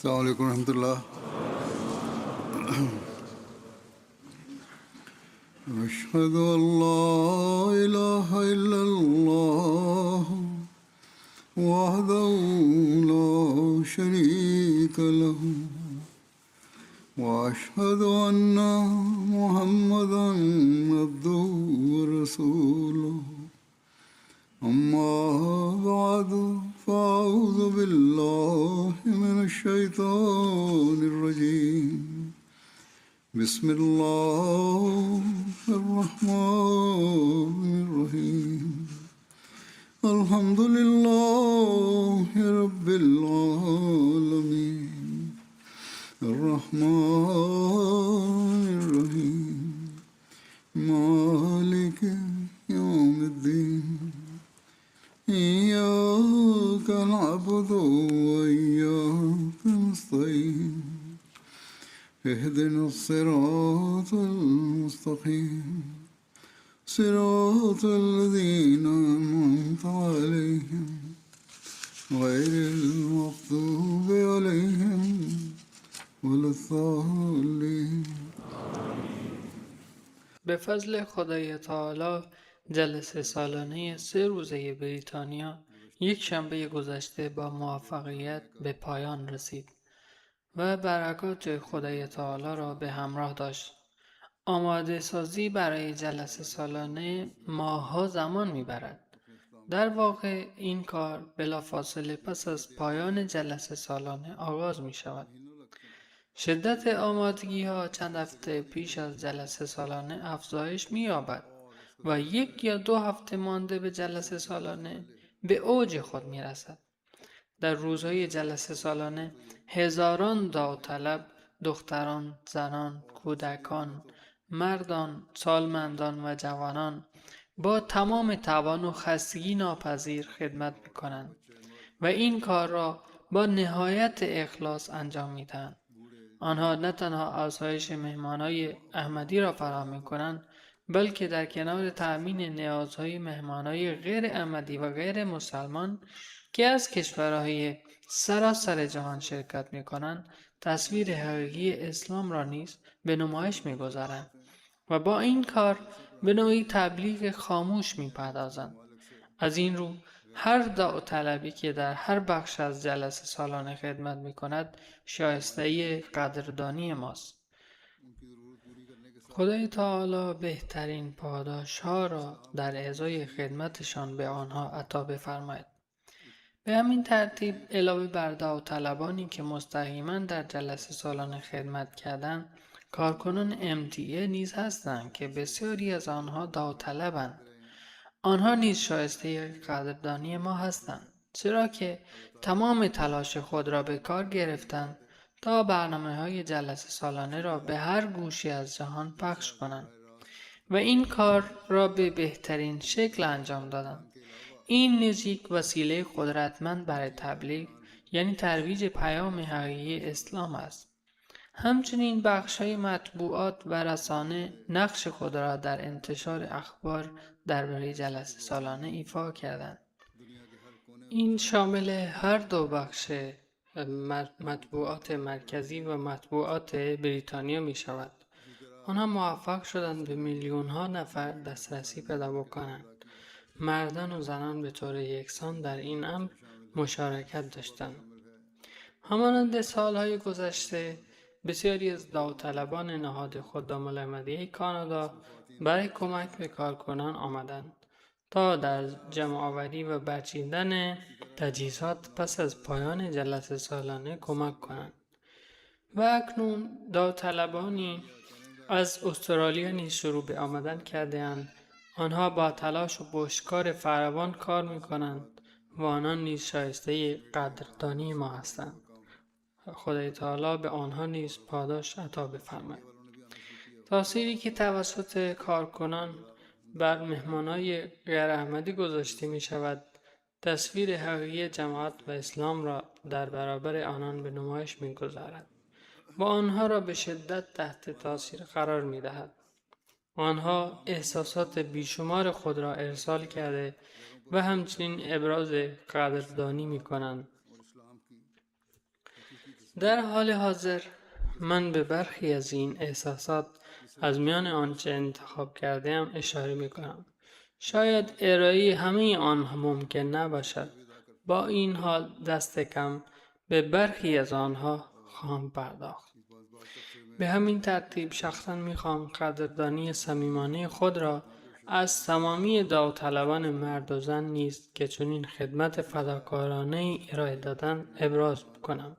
السلام علیکم ورحمۃ اللہ. أشهد أن لا إله إلا الله وحده لا شريك له وأشهد أن محمدا عبده ورسوله. أما بعد فأعوذ بالله من الشيطان الرجيم. بسم الله الرحمن الرحيم. الحمد لله رب العالمين الرحمن الرحيم مالك يوم الدين. إياك نعبد وإياك نستعين. اهدنا الصراط المستقيم صراط الذين أنعمت عليهم غير المغضوب عليهم ولا الضالين. به فضل خدای تعالی جلسه سالانه 3 روزه بریتانیا یک شنبه گذشته با موفقیت به پایان رسید و برکات خدای تعالی را به همراه داشت. آماده سازی برای جلسه سالانه ماه‌ها زمان می‌برد. در واقع این کار بلافاصله پس از پایان جلسه سالانه آغاز می‌شود. شدت آمادگی‌ها چند هفته پیش از جلسه سالانه افزایش می‌یابد و 1 یا 2 هفته مانده به جلسه سالانه به اوج خود می‌رسد. در روزهای جلسه سالانه هزاران داوطلب، دختران، زنان، کودکان، مردان، سالمندان و جوانان با تمام توان و خستگی ناپذیر خدمت می‌کنند و این کار را با نهایت اخلاص انجام می‌دهند. آنها نه تنها آسایش مهمانای احمدی را فراهم می‌کنند، بلکه در کنار تأمین نیازهای مهمانای غیر احمدی و غیر مسلمان که از کشورهای سراسر جهان شرکت می‌کنند، تصویر حقیقی اسلام را نیز به نمایش می‌گذارند و با این کار به نوعی تبلیغ خاموش می‌پردازند. از این رو هر داوطلبی که در هر بخش از جلسه سالانه خدمت می‌کند شایسته قدردانی ماست. خدای تعالی بهترین پاداش‌ها را در اعضای خدمتشان به آنها عطا بفرماید. به همین ترتیب علاوه بر داوطلبانی که مستقیما در جلسه سالانه خدمت کردند، کارکنان MTA نیز هستند که بسیاری از آنها داوطلبند. آنها نیز شایسته قدردانی ما هستند، چرا که تمام تلاش خود را به کار گرفتند تا برنامه‌های جلسه سالانه را به هر گوشی از جهان پخش کنند و این کار را به بهترین شکل انجام دادند. این نیز یک وسیله قدرتمند برای تبلیغ، یعنی ترویج پیام حقیقی اسلام است. همچنین بخش‌های مطبوعات و رسانه نقش خود را در انتشار اخبار درباره جلسه سالانه ایفا کردند. این شامل هر دو بخش مطبوعات مرکزی و مطبوعات بریتانیا می شود. آنها موفق شدند به میلیون‌ها نفر دسترسی پیدا بکنند. مردان و زنان به طور یکسان در این امر مشارکت داشتند. همانند سالهای گذشته، بسیاری از داوطلبان نهاد خدام الاحمدیه کانادا برای کمک به کارکنان آمدند تا در جمع‌آوری و برچیدن تجهیزات پس از پایان جلسه سالانه کمک کنند. و اکنون داوطلبانی از استرالیا نیز شروع به آمدن کرده‌اند. آنها با تلاش و پشتکار فراوان کار می‌کنند و آنان نیز شایسته قدردانی ما هستند. خدای تعالی به آنها نیز پاداش عطا بفرماید. تأثیری که توسط کارکنان بر مهمانای غیر احمدی گذاشته می شود، تصویر حقیقی جماعت و اسلام را در برابر آنان به نمایش می گذارد و آنها را به شدت تحت تاثیر قرار می دهد. آنها احساسات بیشمار خود را ارسال کرده و همچنین ابراز قدردانی می کنند. در حال حاضر من به برخی از این احساسات از میان آنچه انتخاب کرده‌ام اشاره می‌کنم. شاید ارائه همه آنها ممکن نباشد. با این حال دست کم به برخی از آنها خواهم پرداخت. به همین ترتیب شخصا میخوام قدردانی صمیمانه خود را از تمامی داوطلبان مرد و زن نیز که چنین خدمت فداکارانه ارائه دادن ابراز کنم.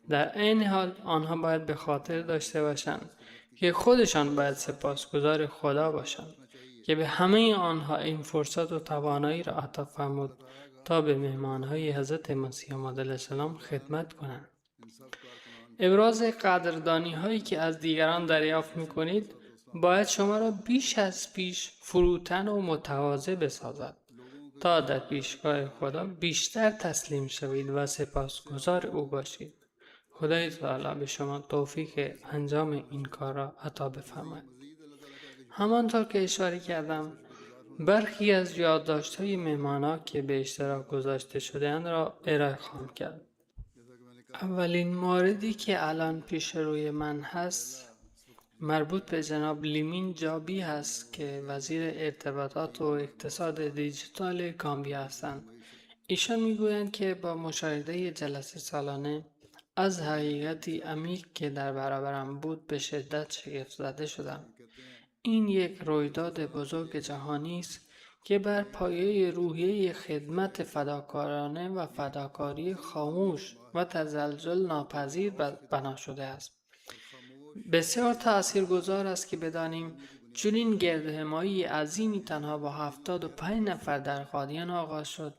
در عین حال آنها باید به خاطر داشته باشند که خودشان باید سپاسگزار خدا باشند که به همه آنها این فرصت و توانایی را عطا فرمود تا به مهمانهای حضرت مسیح موعود علیه السلام خدمت کنند. ابراز قدردانی هایی که از دیگران دریافت می کنید باید شما را بیش از پیش فروتن و متواضع بسازد تا در پیشگاه خدا بیشتر تسلیم شوید و سپاسگزار او باشید. خدای تعالی به شما توفیق انجام این کار را عطا بفرماید. همانطور که اشاره کردم برخی از یادداشت‌های مهمان‌ها که به اشتراک گذاشته شده‌اند را ارائه خواهم کرد. اولین موردی که الان پیش روی من هست مربوط به جناب لیمین جابی هست که وزیر ارتباطات و اقتصاد دیجیتال گامبیا هستند. ایشان میگویند که با مشاهده جلسه سالانه از حقیقتی عمیق که در برابرم بود به شدت شگفت زده شدم. این یک رویداد بزرگ جهانی است که بر پایه روحیه خدمت فداکارانه و فداکاری خاموش و تزلزل ناپذیر بنا شده است. بسیار تأثیرگذار است که بدانیم چنین گردهمایی عظیمی تنها با 75 نفر در قادیان آغاز شد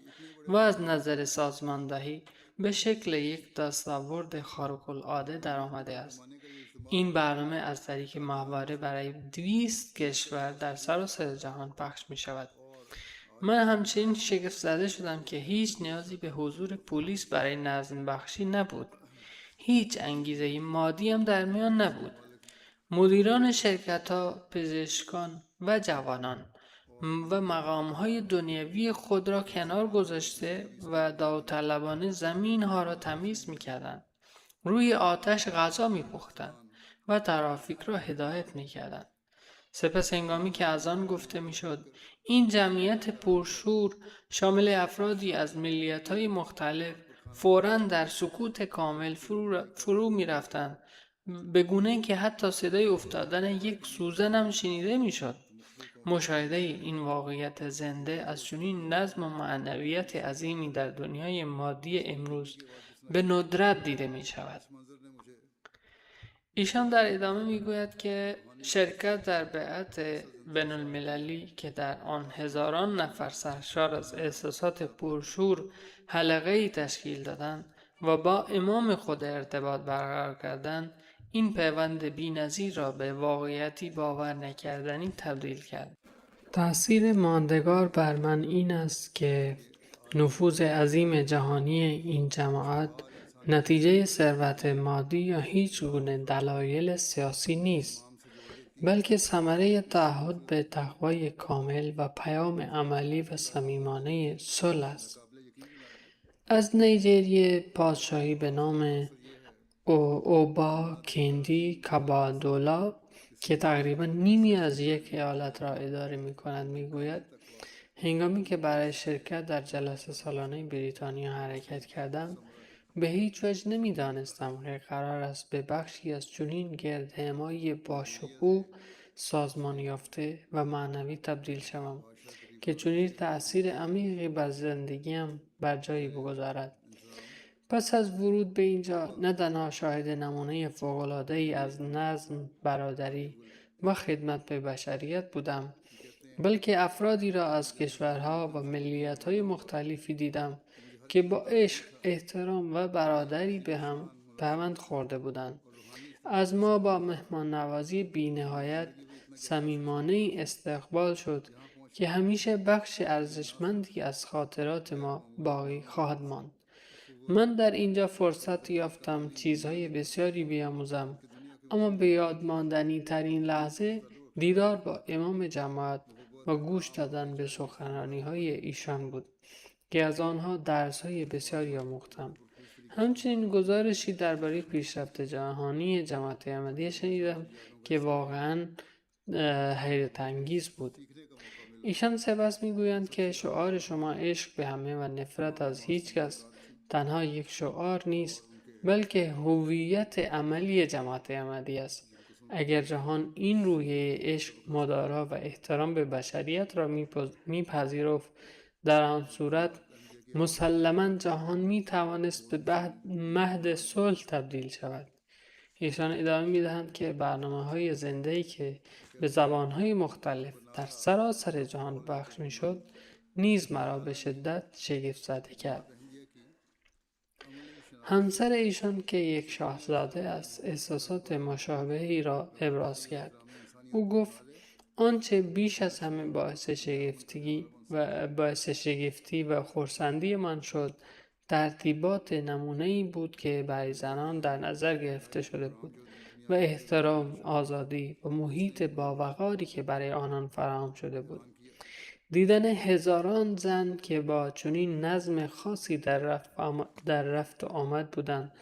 و از نظر سازماندهی به شکل یک دستاورد خارق العاده در آمده است. این برنامه از طریق ماهواره برای 200 کشور در سراسر جهان پخش می شود. من همچنین شگفت زده شدم که هیچ نیازی به حضور پلیس برای نظم بخشی نبود. هیچ انگیزه مادی هم در میان نبود. مدیران شرکت‌ها، پزشکان و جوانان و مقام‌های دنیوی خود را کنار گذاشته و داوطلبانه زمین‌ها را تمیز می‌کردند. روی آتش غذا می‌پختند و ترافیک را هدایت می‌کردند. سپس هنگامی که از آن گفته میشد این جمعیت پرشور شامل افرادی از ملیت‌های مختلف فوراً در سکوت کامل فرو می‌رفتند، به گونه‌ای که حتی صدای افتادن یک سوزن هم شنیده میشد. مشاهده این واقعیت زنده از چنین نظم و معنویت عظیمی در دنیای مادی امروز به ندرت دیده می شود. ایشان در ادامه می گوید که شرکت در بیعت بین المللی که در آن هزاران نفر سرشار از احساسات پرشور حلقه‌ای تشکیل دادند و با امام خود ارتباط برقرار کردند، این پیوند بی‌نظیر را به واقعیتی باور نکردنی تبدیل کرد. تأثیر ماندگار بر من این است که نفوذ عظیم جهانی این جماعت نتیجه ثروت مادی یا هیچ گونه دلایل سیاسی نیست، بلکه ثمره تعهد به تقوای کامل و پیام عملی و صمیمانه صلح است. از نیجریه پادشاهی به نام اوبا کندی کابادولا که تقریبا نیمی از یک ایالت را اداره می کند می گوید هنگامی که برای شرکت در جلسه سالانه بریتانیا حرکت کردم به هیچ وجه نمی دانستم که قرار است به بخشی از چنین گردهمایی باشکوه سازمان یافته و معنوی تبدیل شوم که چنین تأثیر عمیقی بر زندگیم بر جایی بگذارد. پس از ورود به اینجا نه تنها شاهد نمونه فوق‌العاده‌ای از نظم، برادری و خدمت به بشریت بودم، بلکه افرادی را از کشورها و ملیت‌های مختلفی دیدم که با عشق، احترام و برادری به هم پیوند خورده بودند. از ما با مهمان نوازی بی‌نهایت صمیمانه استقبال شد که همیشه بخش ارزشمندی از خاطرات ما باقی خواهد ماند. من در اینجا فرصت یافتم چیزهای بسیاری بیاموزم، اما به یاد ماندنی ترین لحظه دیدار با امام جماعت و گوش دادن به سخنرانی های ایشان بود که از آنها درس های بسیاری آموختم. همچنین گزارشی درباره پیشرفت جهانی جماعت احمدیه شنیدم که واقعا حیرت انگیز بود. ایشان سپس میگویند که شعار شما عشق به همه و نفرت از هیچ کس تنها یک شعار نیست، بلکه هویت عملی جماعت احمدی است. اگر جهان این روحیه عشق، مدارا و احترام به بشریت را میپذیرفت، در آن صورت مسلماً جهان میتوانست به مهد صلح تبدیل شود. ایشان ادامه میدهند که برنامه‌های زنده‌ای که به زبان‌های مختلف در سراسر جهان پخش میشد نیز مرا به شدت شگفت زده کرد. همسر ایشان که یک شاهزاده است احساسات مشابهی را ابراز کرد. او گفت آنچه بیش از همه باعث شگفتی و خرسندی من شد ترتیبات نمونه‌ای بود که برای زنان در نظر گرفته شده بود و احترام، آزادی و محیط باوقاری که برای آنان فراهم شده بود. دیدن هزاران زن که با چنین نظم خاصی در رفت و آمد بودند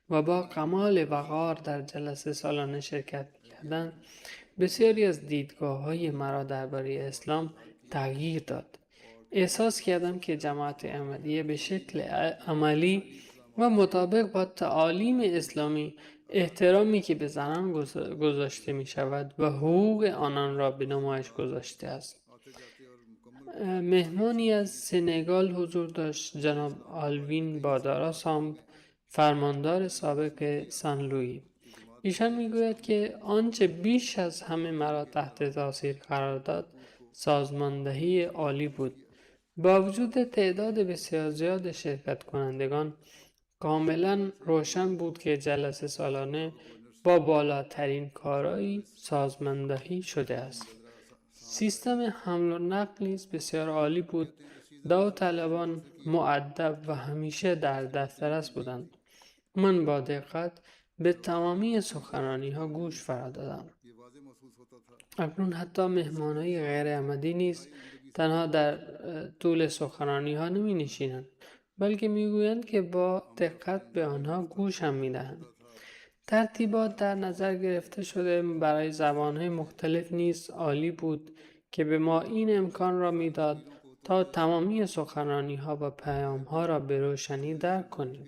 و با کمال وقار در جلسه سالانه شرکت می‌کردند، بسیاری از دیدگاه‌های مرا درباره اسلام تغییر داد. احساس کردم که جماعت احمدیه به شکل عملی و مطابق با تعالیم اسلامی احترامی که به زنان گذاشته می شود و حقوق آنان را به نمایش گذاشته است. مهمانی از سنگال حضور داشت، جناب آلوین بادارا سامب، فرماندار سابق سان لویی. ایشان میگوید که آنچه بیش از همه مرا تحت تاثیر قرار داد سازماندهی عالی بود. با وجود تعداد بسیار زیاد شرکت کنندگان کاملا روشن بود که جلسه سالانه با بالاترین کارایی سازماندهی شده است. سیستم حمل و نقل نیز بسیار عالی بود. داوطلبان مؤدب و همیشه در دسترس بودند. من با دقت به تمامی سخنرانی ها گوش فرا دادم. اکنون حتی مهمانای غیر احمدی نیز تنها در طول سخنرانی ها نمی نشینند، بلکه می گویند که با دقت به آنها گوش هم می دهند. ترتیبات در نظر گرفته شده برای زبانهای مختلف نیز عالی بود که به ما این امکان را می داد تا تمامی سخنرانی ها و پیام ها را به روشنی درک کنیم.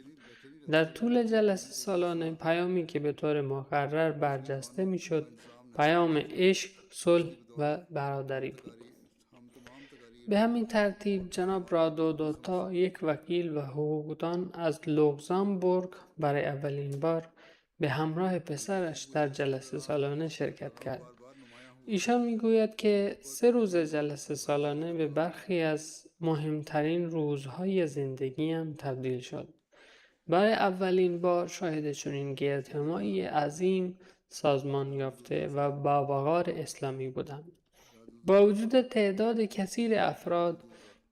در طول جلسه سالانه پیامی که به طور مقرر برجسته می شد پیام عشق، صلح و برادری بود. به همین ترتیب جناب رادودوتا، یک وکیل و حقوقدان از لوکزامبورگ، برای اولین بار به همراه پسرش در جلسه سالانه شرکت کرد. ایشان میگوید که 3 روز جلسه سالانه به برخی از مهمترین روزهای زندگیم تبدیل شد. برای اولین بار شاهد چنین گردهمایی عظیم، سازمان یافته و باوقار اسلامی بودم. با وجود تعداد کثیر افراد،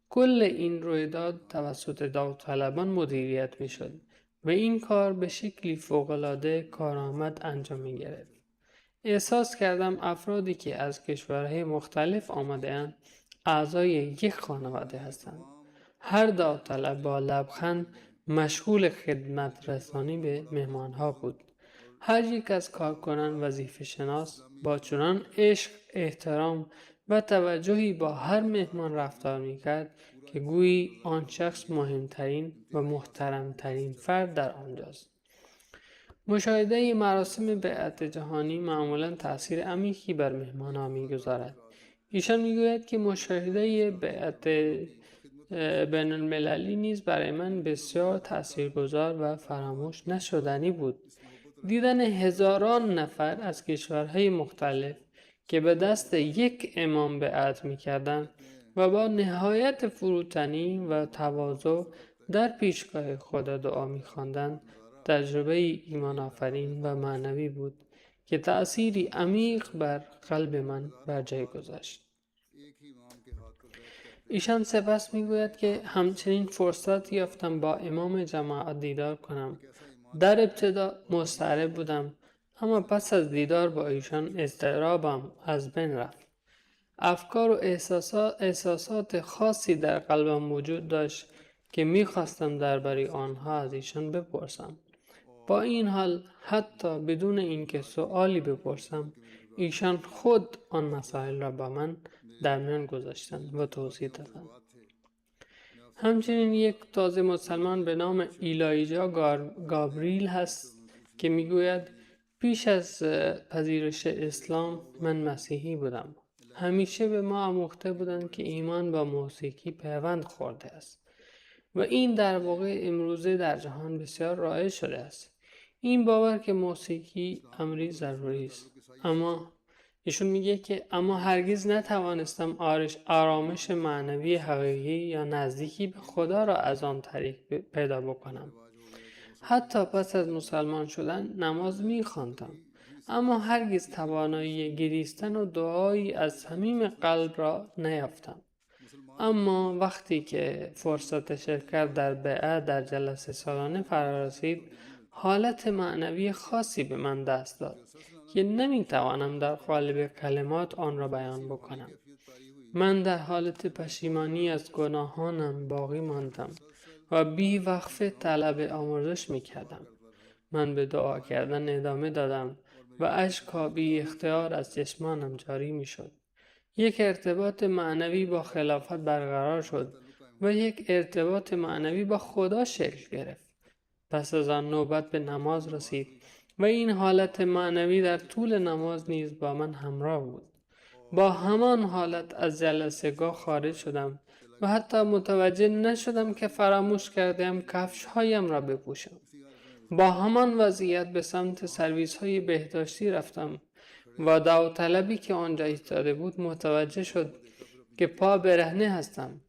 کل این رویداد توسط داوطلبان مدیریت می شد و این کار به شکلی فوق‌العاده کارآمد انجام می گرفت. احساس کردم افرادی که از کشورهای مختلف آمده اند اعضای یک خانواده هستند. هر داوطلب با لبخند مشغول خدمت رسانی به مهمانها بود. هر یک از کارکنان وظیفه شناس با چنان عشق، احترام و توجهی با هر مهمان رفتار می‌کرد که گویی آن شخص مهمترین و محترمترین فرد در آنجاست. مشاهده مراسم بیعت جهانی معمولاً تأثیر عمیقی بر مهمانان می‌گذارد. ایشان می‌گوید که مشاهده بیعت بین المللی نیز برای من بسیار تاثیرگذار و فراموش نشدنی بود. دیدن هزاران نفر از کشورهای مختلف که به دست یک امام بیعت می‌کردند و با نهایت فروتنی و تواضع در پیشگاه خدا دعا می‌خواندند، تجربه ایمان آفرین و معنوی بود که تأثیری عمیق بر قلب من بر جای گذاشت. ایشان سپس میگوید که همچنین فرصت یافتم با امام جماعت دیدار کنم. در ابتدا مضطرب بودم، اما پس از دیدار با ایشان اضطرابم از بین رفت. افکار و احساسات خاصی در قلبم وجود داشت که میخواستم درباره آنها از ایشان بپرسم. با این حال حتی بدون اینکه سؤالی بپرسم، ایشان خود آن مسائل را با من در میان گذاشتند و توضیح دادند. همچنین یک تازه مسلمان به نام ایلایجا گابریل هست که میگوید پیش از پذیرش اسلام من مسیحی بودم. همیشه به ما آموخته بودند که ایمان با موسیقی پیوند خورده است و این در واقع امروزه در جهان بسیار رایج شده است. این باور که موسیقی امری ضروری است. اما ایشون میگه که اما هرگز نتوانستم آرامش معنوی حقیقی یا نزدیکی به خدا را از آن طریق پیدا بکنم. حتی پس از مسلمان شدن نماز میخواندم، اما هرگز توانایی گریستن و دعایی از صمیم قلب را نیافتم. اما وقتی که فرصت شرکت در بیعت در جلسه سالانه فرا رسید، حالت معنوی خاصی به من دست داد که نمیتوانم در قالب کلمات آن را بیان بکنم. من در حالت پشیمانی از گناهانم باقی ماندم و بی وقفه طلب آمرزش میکردم. من به دعا کردن ادامه دادم و اشک‌ها بی اختیار از چشمانم جاری میشد. یک ارتباط معنوی با خلافت برقرار شد و یک ارتباط معنوی با خدا شکل گرفت. پس از آن نوبت به نماز رسید و این حالت معنوی در طول نماز نیز با من همراه بود. با همان حالت از جلسه‌گاه خارج شدم و حتی متوجه نشدم که فراموش کردم کفش‌هایم را بپوشم. با همان وضعیت به سمت سرویس‌های بهداشتی رفتم و داوطلبی که آنجا ایستاده بود متوجه شد که پا برهنه هستم.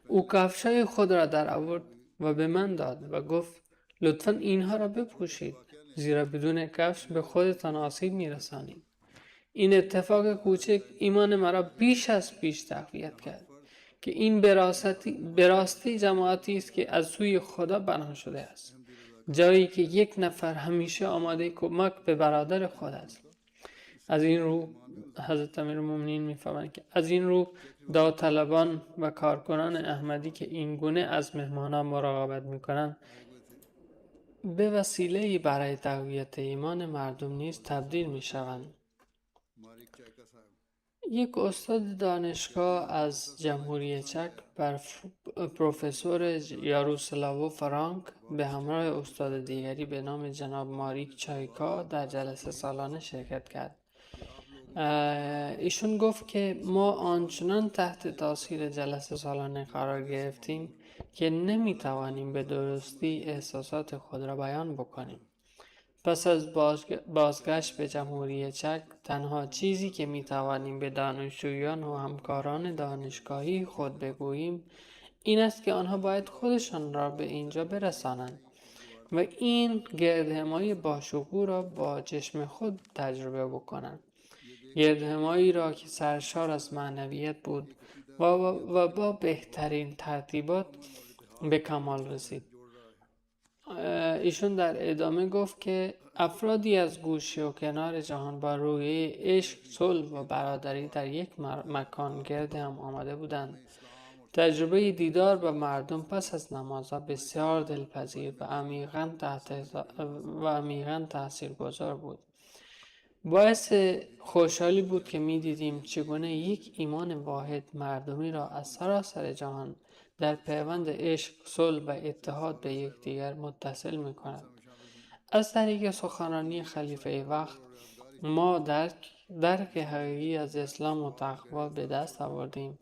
او کفش‌های خود را در آورد و به من داد و گفت لطفاً اینها را بپوشید، زیرا بدون کفش به خودتان آسیب می‌رسانید. این اتفاق کوچک ایمان مرا بیش از پیش تقویت کرد که این براستی جماعتی است که از سوی خدا بنا شده است، جایی که یک نفر همیشه آماده کمک به برادر خود است. از این رو حضرت امیرالمومنین می‌فرمایند که از این رو داوطلبان و کارکنان احمدی که این گونه از مهمانان مراقبت می‌کنند به وسیله‌ای برای تقویت ایمان مردم نیز تبدیل می‌شوند. یک استاد دانشگاه از جمهوری چک پروفسور یاروسلاو فرانک به همراه استاد دیگری به نام جناب ماریک چایکا در جلسه سالانه شرکت کرد. ایشون گفت که ما آنچنان تحت تاثیر جلسه سالانه قرار گرفتیم که نمیتوانیم به درستی احساسات خود را بیان بکنیم. پس از بازگشت به جمهوری چک تنها چیزی که میتوانیم به دانشجویان و همکاران دانشگاهی خود بگوییم این است که آنها باید خودشان را به اینجا برسانند و این گردهمایی باشکوه را با چشم خود تجربه بکنند. گردهمایی را که سرشار از معنویت بود و با بهترین ترتیبات به کمال رسید. ایشون در ادامه گفت که افرادی از گوشه و کنار جهان با روحیه عشق، صلح و برادری در یک مکان گرد هم آمده بودند. تجربه دیدار با مردم پس از نمازها بسیار دلپذیر و عمیقاً تاثیرگذار بود. باعث خوشحالی بود که می دیدیم چگونه یک ایمان واحد مردمی را از سراسر جهان در پیوند عشق، صلح و اتحاد به یکدیگر متصل می کند. از طریق سخنرانی خلیفه وقت ما درک حقیقی از اسلام و تقوا به دست آوردیم.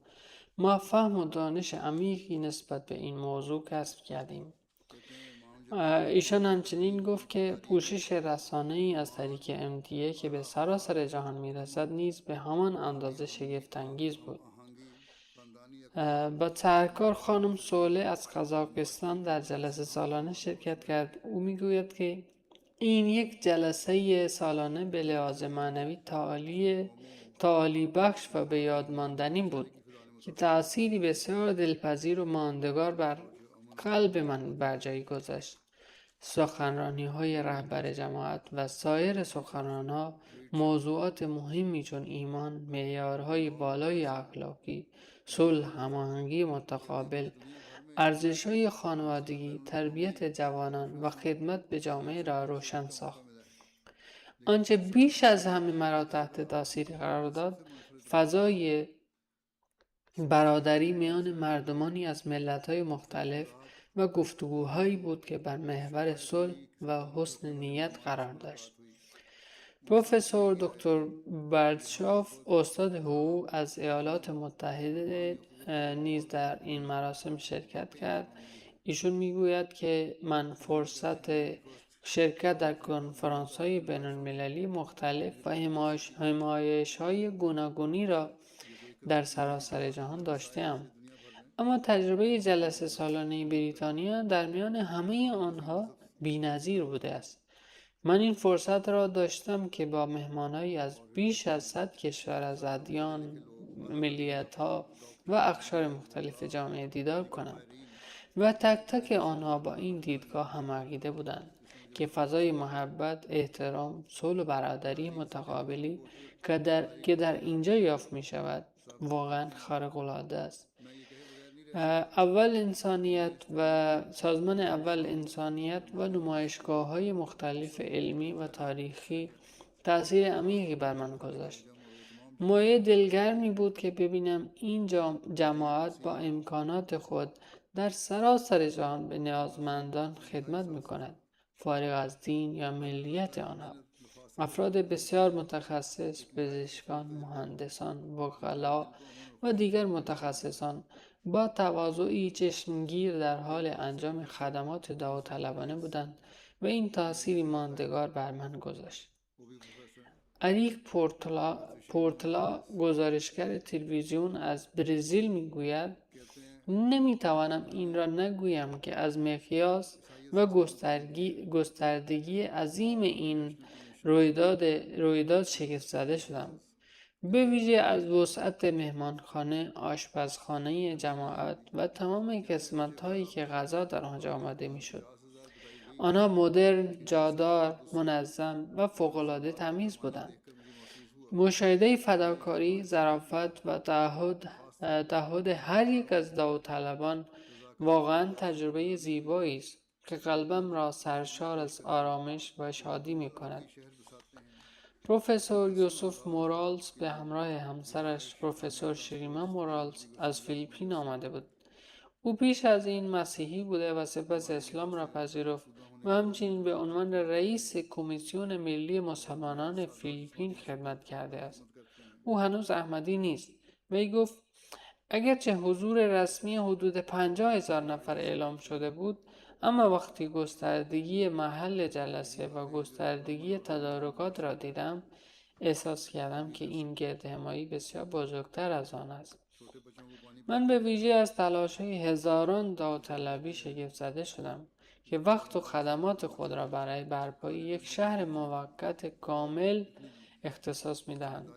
ما فهم و دانش عمیقی نسبت به این موضوع کسب کردیم. ایشان همچنین گفت که پوشش رسانه‌ای از طریق MTA که به سراسر جهان میرسد نیز به همان اندازه شگفت انگیز بود. با سرکار خانم سوله از قزاقستان در جلسه سالانه شرکت کرد. او میگوید که این یک جلسه سالانه به لحاظ معنوی تعالی بخش و به یاد ماندنی بود که تأثیری بسیار دلپذیر و ماندگار بر قلب من بر جای گذاشت. سخنرانی های رهبر جماعت و سایر سخنران‌ها موضوعات مهمی چون ایمان، معیارهای بالای اخلاقی، صلح، هماهنگی متقابل، ارزش‌های خانوادگی، تربیت جوانان و خدمت به جامعه را روشن ساخت. آنچه بیش از همه مرا تحت تاثیر قرار داد، فضای برادری میان مردمانی از ملت‌های مختلف و گفتگوهایی بود که بر محور صلح و حسن نیت قرار داشت. پروفسور دکتر بردشاف، استاد حقوق از ایالات متحده، نیز در این مراسم شرکت کرد. ایشون میگوید که من فرصت شرکت در کنفرانس‌های بین‌المللی مختلف و حمایش‌های گوناگونی را در سراسر جهان داشته‌ام، اما تجربه جلسه سالانه بریتانیا در میان همه آنها بی‌نظیر بوده است. من این فرصت را داشتم که با مهمانایی از بیش از 100 کشور از ادیان، ملیت‌ها و اقشار مختلف جامعه دیدار کنم و تک تک آنها با این دیدگاه هم‌عقیده بودند که فضای محبت، احترام، صلح و برادری متقابلی که در اینجا یافت می شود واقعا خارق‌العاده است. سازمان اول انسانیت و نمایشگاه‌های مختلف علمی و تاریخی تأثیر عمیقی بر من گذاشت. مایه دلگرمی بود که ببینم این جماعت با امکانات خود در سراسر جهان به نیازمندان خدمت می‌کند، فارغ از دین یا ملیت آنها. افراد بسیار متخصص، پزشکان، مهندسان، وکلا و دیگر متخصصان با تواضعی چشمگیر در حال انجام خدمات داوطلبانه بودند و این تأثیری ماندگار بر من گذاشت. اریک پورتلا، گزارشگر تلویزیون از برزیل میگوید: نمیتوانم این را نگویم که از مقیاس و گستردگی عظیم این رویداد شگفت زده شدم، به ویژه از وسعت مهمانخانه، آشپزخانه جماعت و تمام قسمت‌هایی که غذا در آنجا آماده میشد. آنها مدرن، جادار، منظم و فوق‌العاده تمیز بودند. مشاهده فداکاری، ظرافت و تعهد هر یک از داوطلبان واقعا تجربه زیبایی است که قلبم را سرشار از آرامش و شادی می کند. پروفسور یوسف مورالز به همراه همسرش پروفسور شریما مورالز از فیلیپین آمده بود. او پیش از این مسیحی بوده و سپس اسلام را پذیرفت و همچنین به عنوان رئیس کمیسیون ملی مسلمانان فیلیپین خدمت کرده است. او هنوز احمدی نیست. وی گفت: اگرچه حضور رسمی حدود 50,000 نفر اعلام شده بود، اما وقتی گستردگی محل جلسه و گستردگی تدارکات را دیدم، احساس کردم که این گردهمایی بسیار بزرگتر از آن است. من به ویژه از تلاش‌های هزاران داوطلبی شگفت زده شدم که وقت و خدمات خود را برای برپایی یک شهر موقت کامل اختصاص می‌دهند،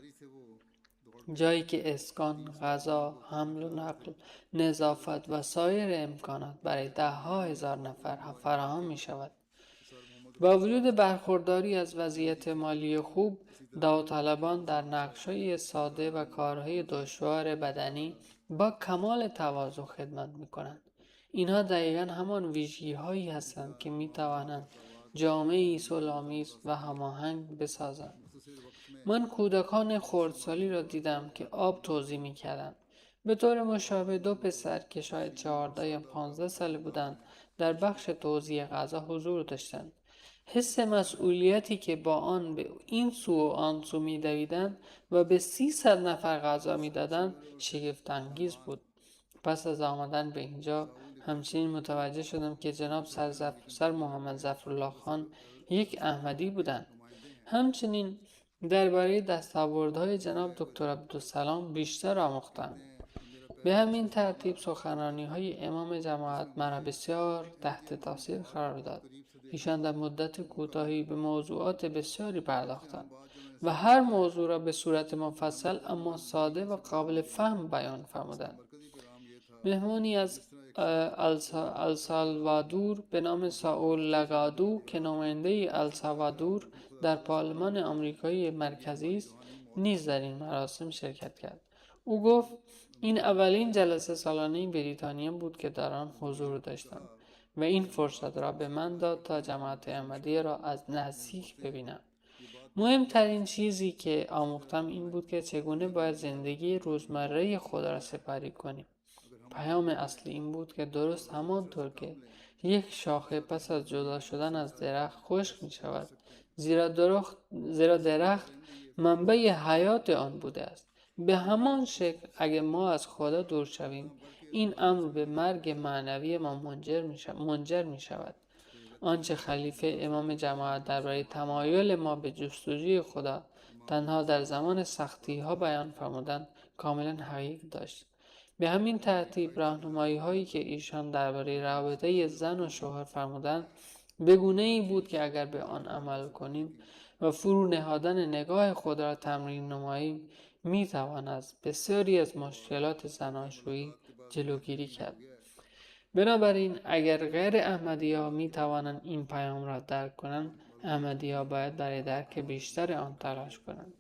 جایی که اسکان، غذا، حمل و نقل، نظافت و سایر امکانات برای 10,000 نفر فراهم می شود. با وجود برخورداری از وضعیت مالی خوب، داوطلبان در نقش‌های ساده و کارهای دشوار بدنی با کمال تواضع خدمت می کنند. اینها دقیقاً همان ویژگی‌هایی هستند که می توانند جامعه‌ای صلح‌آمیز و هماهنگ بسازند. من کودکان خردسالی را دیدم که آب توزیع می‌کردند. به طور مشابه 2 پسر که شاید 14 یا 15 ساله بودند در بخش توزیع غذا حضور داشتند. حس مسئولیتی که با آن به این سو و آن سو می‌دویدند و به 300 نفر غذا می‌دادند شگفت انگیز بود. پس از آمدن به اینجا همچنین متوجه شدم که جناب سر محمد ظفرالله خان یک احمدی بودند. همچنین درباره دستاوردهای جناب دکتر عبدالسلام بیشتر آموختم. به همین ترتیب سخنرانی‌های امام جماعت مرا بسیار تحت تاثیر قرار داد. ایشان در مدت کوتاهی به موضوعات بسیاری پرداختند و هر موضوع را به صورت مفصل اما ساده و قابل فهم بیان فرمودند. مهمانی از السالوادور به نام ساول لگادو که نماینده السالوادور در پارلمان آمریکایی مرکزی است نیز در این مراسم شرکت کرد. او گفت: این اولین جلسه سالانه بریتانیا بود که در آن حضور داشتم و این فرصت را به من داد تا جماعت احمدیه را از نزدیک ببینم. مهمترین چیزی که آموختم این بود که چگونه باید زندگی روزمره خود را سپری کنیم. پیام اصلی این بود که درست همانطور که یک شاخه پس از جدا شدن از درخت خشک می شود، زیرا درخت منبع حیات آن بوده است، به همان شکل اگر ما از خدا دور شویم، این امر به مرگ معنوی ما منجر می شود. آنچه خلیفه امام جماعت درباره تمایل ما به جستجوی خدا تنها در زمان سختی ها بیان فرمودند کاملا حقیقت داشت. به همین ترتیب راهنمایی هایی که ایشان درباره رابطه زن و شوهر فرمودند به گونه‌ای بود که اگر به آن عمل کنیم و فرو نهادن نگاه خود را تمرین نماییم می توان از بسیاری از مشکلات زناشویی جلوگیری کرد. بنابراین اگر غیر احمدی‌ها می توانند این پیام را درک کنند، احمدی‌ها باید برای درک بیشتر آن تلاش کنند.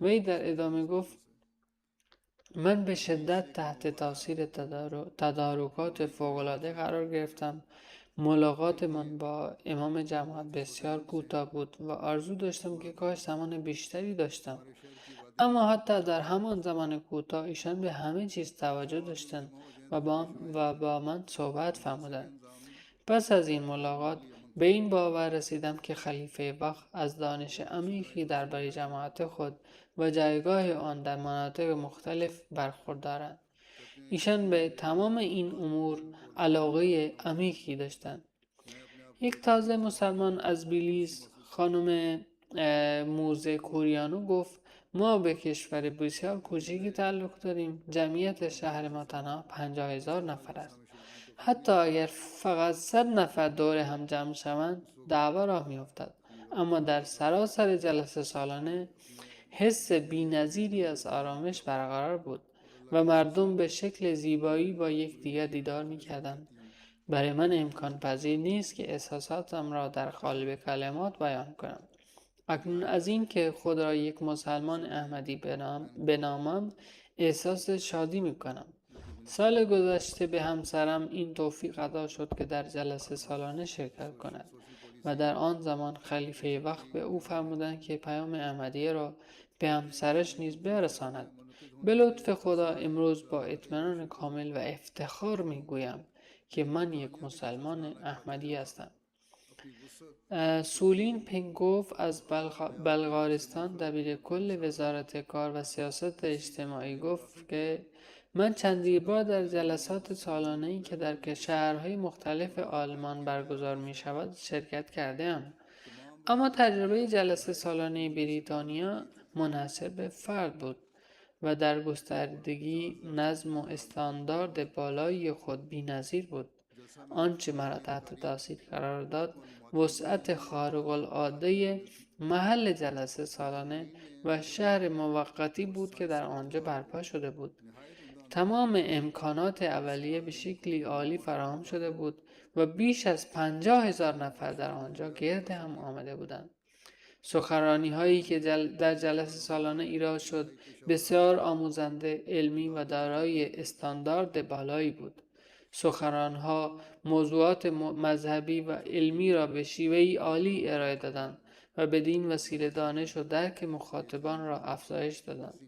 وی در ادامه گفت: من به شدت تحت تاثیر تدارکات فوق‌العاده قرار گرفتم. ملاقات من با امام جماعت بسیار کوتاه بود و آرزو داشتم که کاش زمان بیشتری داشتم. اما حتی در همان زمان کوتاه ایشان به همه چیز توجه داشتند و با من صحبت فرمودند. پس از این ملاقات به این باور رسیدم که خلیفه وقت از دانش عمیقی درباره جماعت خود و جایگاه آن در مناطق مختلف برخوردارند. ایشان به تمام این امور علاقه عمیقی داشتند. یک تازه مسلمان از بیلیز، خانم موزه کوریانو گفت: ما به کشور بسیار کوچکی تعلق داریم. جمعیت شهر ما تنها 50,000 نفر است. حتی اگر فقط 100 نفر دور هم جمع شوند دعوا راه میافتد. اما در سراسر جلسه سالانه حس بی‌نظیری از آرامش برقرار بود و مردم به شکل زیبایی با یکدیگر دیدار می‌کردند. برای من امکان پذیر نیست که احساساتم را در قالب کلمات بیان کنم. اکنون از این که خود را یک مسلمان احمدی بنامم احساس شادی می‌کنم. سال گذشته به همسرم این توفیق عطا شد که در جلسه سالانه شرکت کند و در آن زمان خلیفه وقت به او فرمودند که پیام احمدیه را به همسرش نیز برساند. به لطف خدا امروز با اطمینان کامل و افتخار میگویم که من یک مسلمان احمدی هستم. سولین پنگوف از بلغارستان دبیر کل وزارت کار و سیاست اجتماعی گفت که من چندین بار در جلسات سالانه‌ای که در شهرهای مختلف آلمان برگزار می شود شرکت کردم. اما تجربه جلسه سالانه بریتانیا منحصر به فرد بود و در گستردگی، نظم و استاندارد بالای خود بی‌نظیر بود. آنچه مرا تحت تاثیر قرار داد وسعت خارق العاده محل جلسه سالانه و شهر موقتی بود که در آنجا برپا شده بود. تمام امکانات اولیه به شکلی عالی فراهم شده بود و بیش از 50,000 نفر در آنجا گرد هم آمده بودند. سخنرانی هایی که در جلسه سالانه ایراد شد بسیار آموزنده، علمی و دارای استاندارد بالایی بود. سخنران‌ها موضوعات مذهبی و علمی را به شیوهی عالی ارائه دادند و بدین وسیله دانش و درک مخاطبان را افزایش دادند.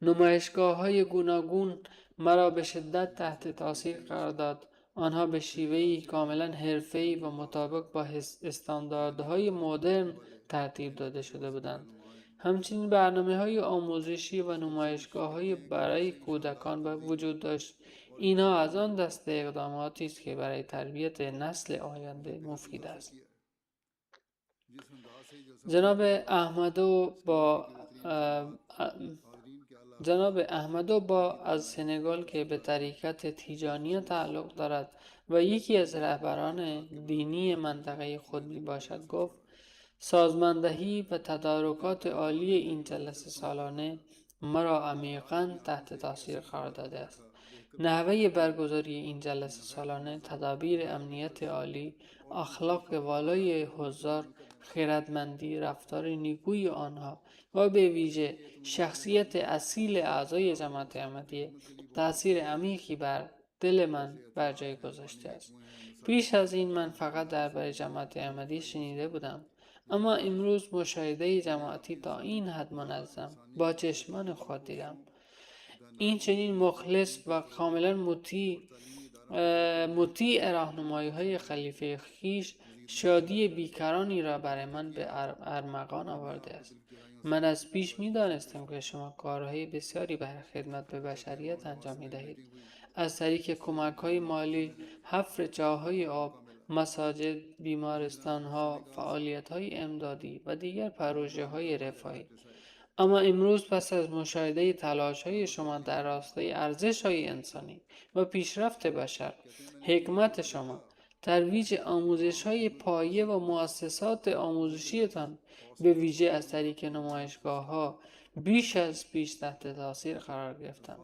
نمایشگاه‌های گوناگون مرا به شدت تحت تاثیر قرار داد. آنها به شیوهی کاملا حرفه‌ای و مطابق با استانداردهای مدرن ترتیب داده شده بودند. همچنین برنامه‌های آموزشی و نمایشگاه‌های برای کودکان وجود داشت. اینها از آن دسته اقداماتی است که برای تربیت نسل آینده مفید است. جناب احمدو با از سنگال که به طریقت تیجانیه تعلق دارد و یکی از رهبران دینی منطقه خود می باشد گفت: سازماندهی و تدارکات عالی این جلسه سالانه مرا عمیقاً تحت تاثیر قرار داده است. نحوه برگزاری این جلسه سالانه، تدابیر امنیت عالی، اخلاق والای حضار خردمندی، رفتار نیکوی آنها و به ویژه شخصیت اصیل اعضای جماعت احمدیه تأثیر عمیقی بر دل من بر جای گذاشته است. پیش از این من فقط درباره جماعت احمدی شنیده بودم، اما امروز مشاهده جماعتی تا این حد منظم با چشمان خود دیدم. این چنین مخلص و کاملا مطیع راهنمایی های خلیفه خیش شادی بیکرانی را برای من به ارمغان آورده است. من از پیش می دانستم که شما کارهای بسیاری برای خدمت به بشریت انجام می دهید. از طریق کمک های مالی، حفر چاهای آب، مساجد، بیمارستان ها، فعالیت های امدادی و دیگر پروژه های رفاهی. اما امروز پس از مشاهده تلاش های شما در راستای ارزش های انسانی و پیشرفت بشر، حکمت شما، ترویج آموزش های پایه و مؤسسات آموزشیتان به ویژه از طریق نمایشگاه ها بیش از پیش تحت تاثیر قرار گرفتم.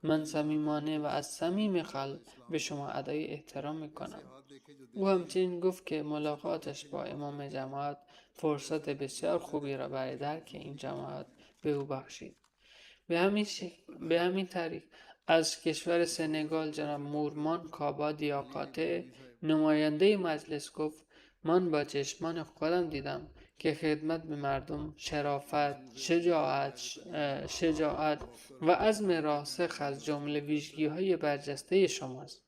من صمیمانه و از صمیم قلب به شما ادای احترام میکنم. او همچنین گفت که ملاقاتش با امام جماعت فرصت بسیار خوبی را برای درک این جماعت به او بخشید. به همین طریق از کشور سنگال جناب مورمان کابا دیاقاته نماینده مجلس گفت من با چشمان خودم دیدم که خدمت به مردم شرافت، شجاعت و عزم راسخ از جمله ویژگی‌های برجسته شماست.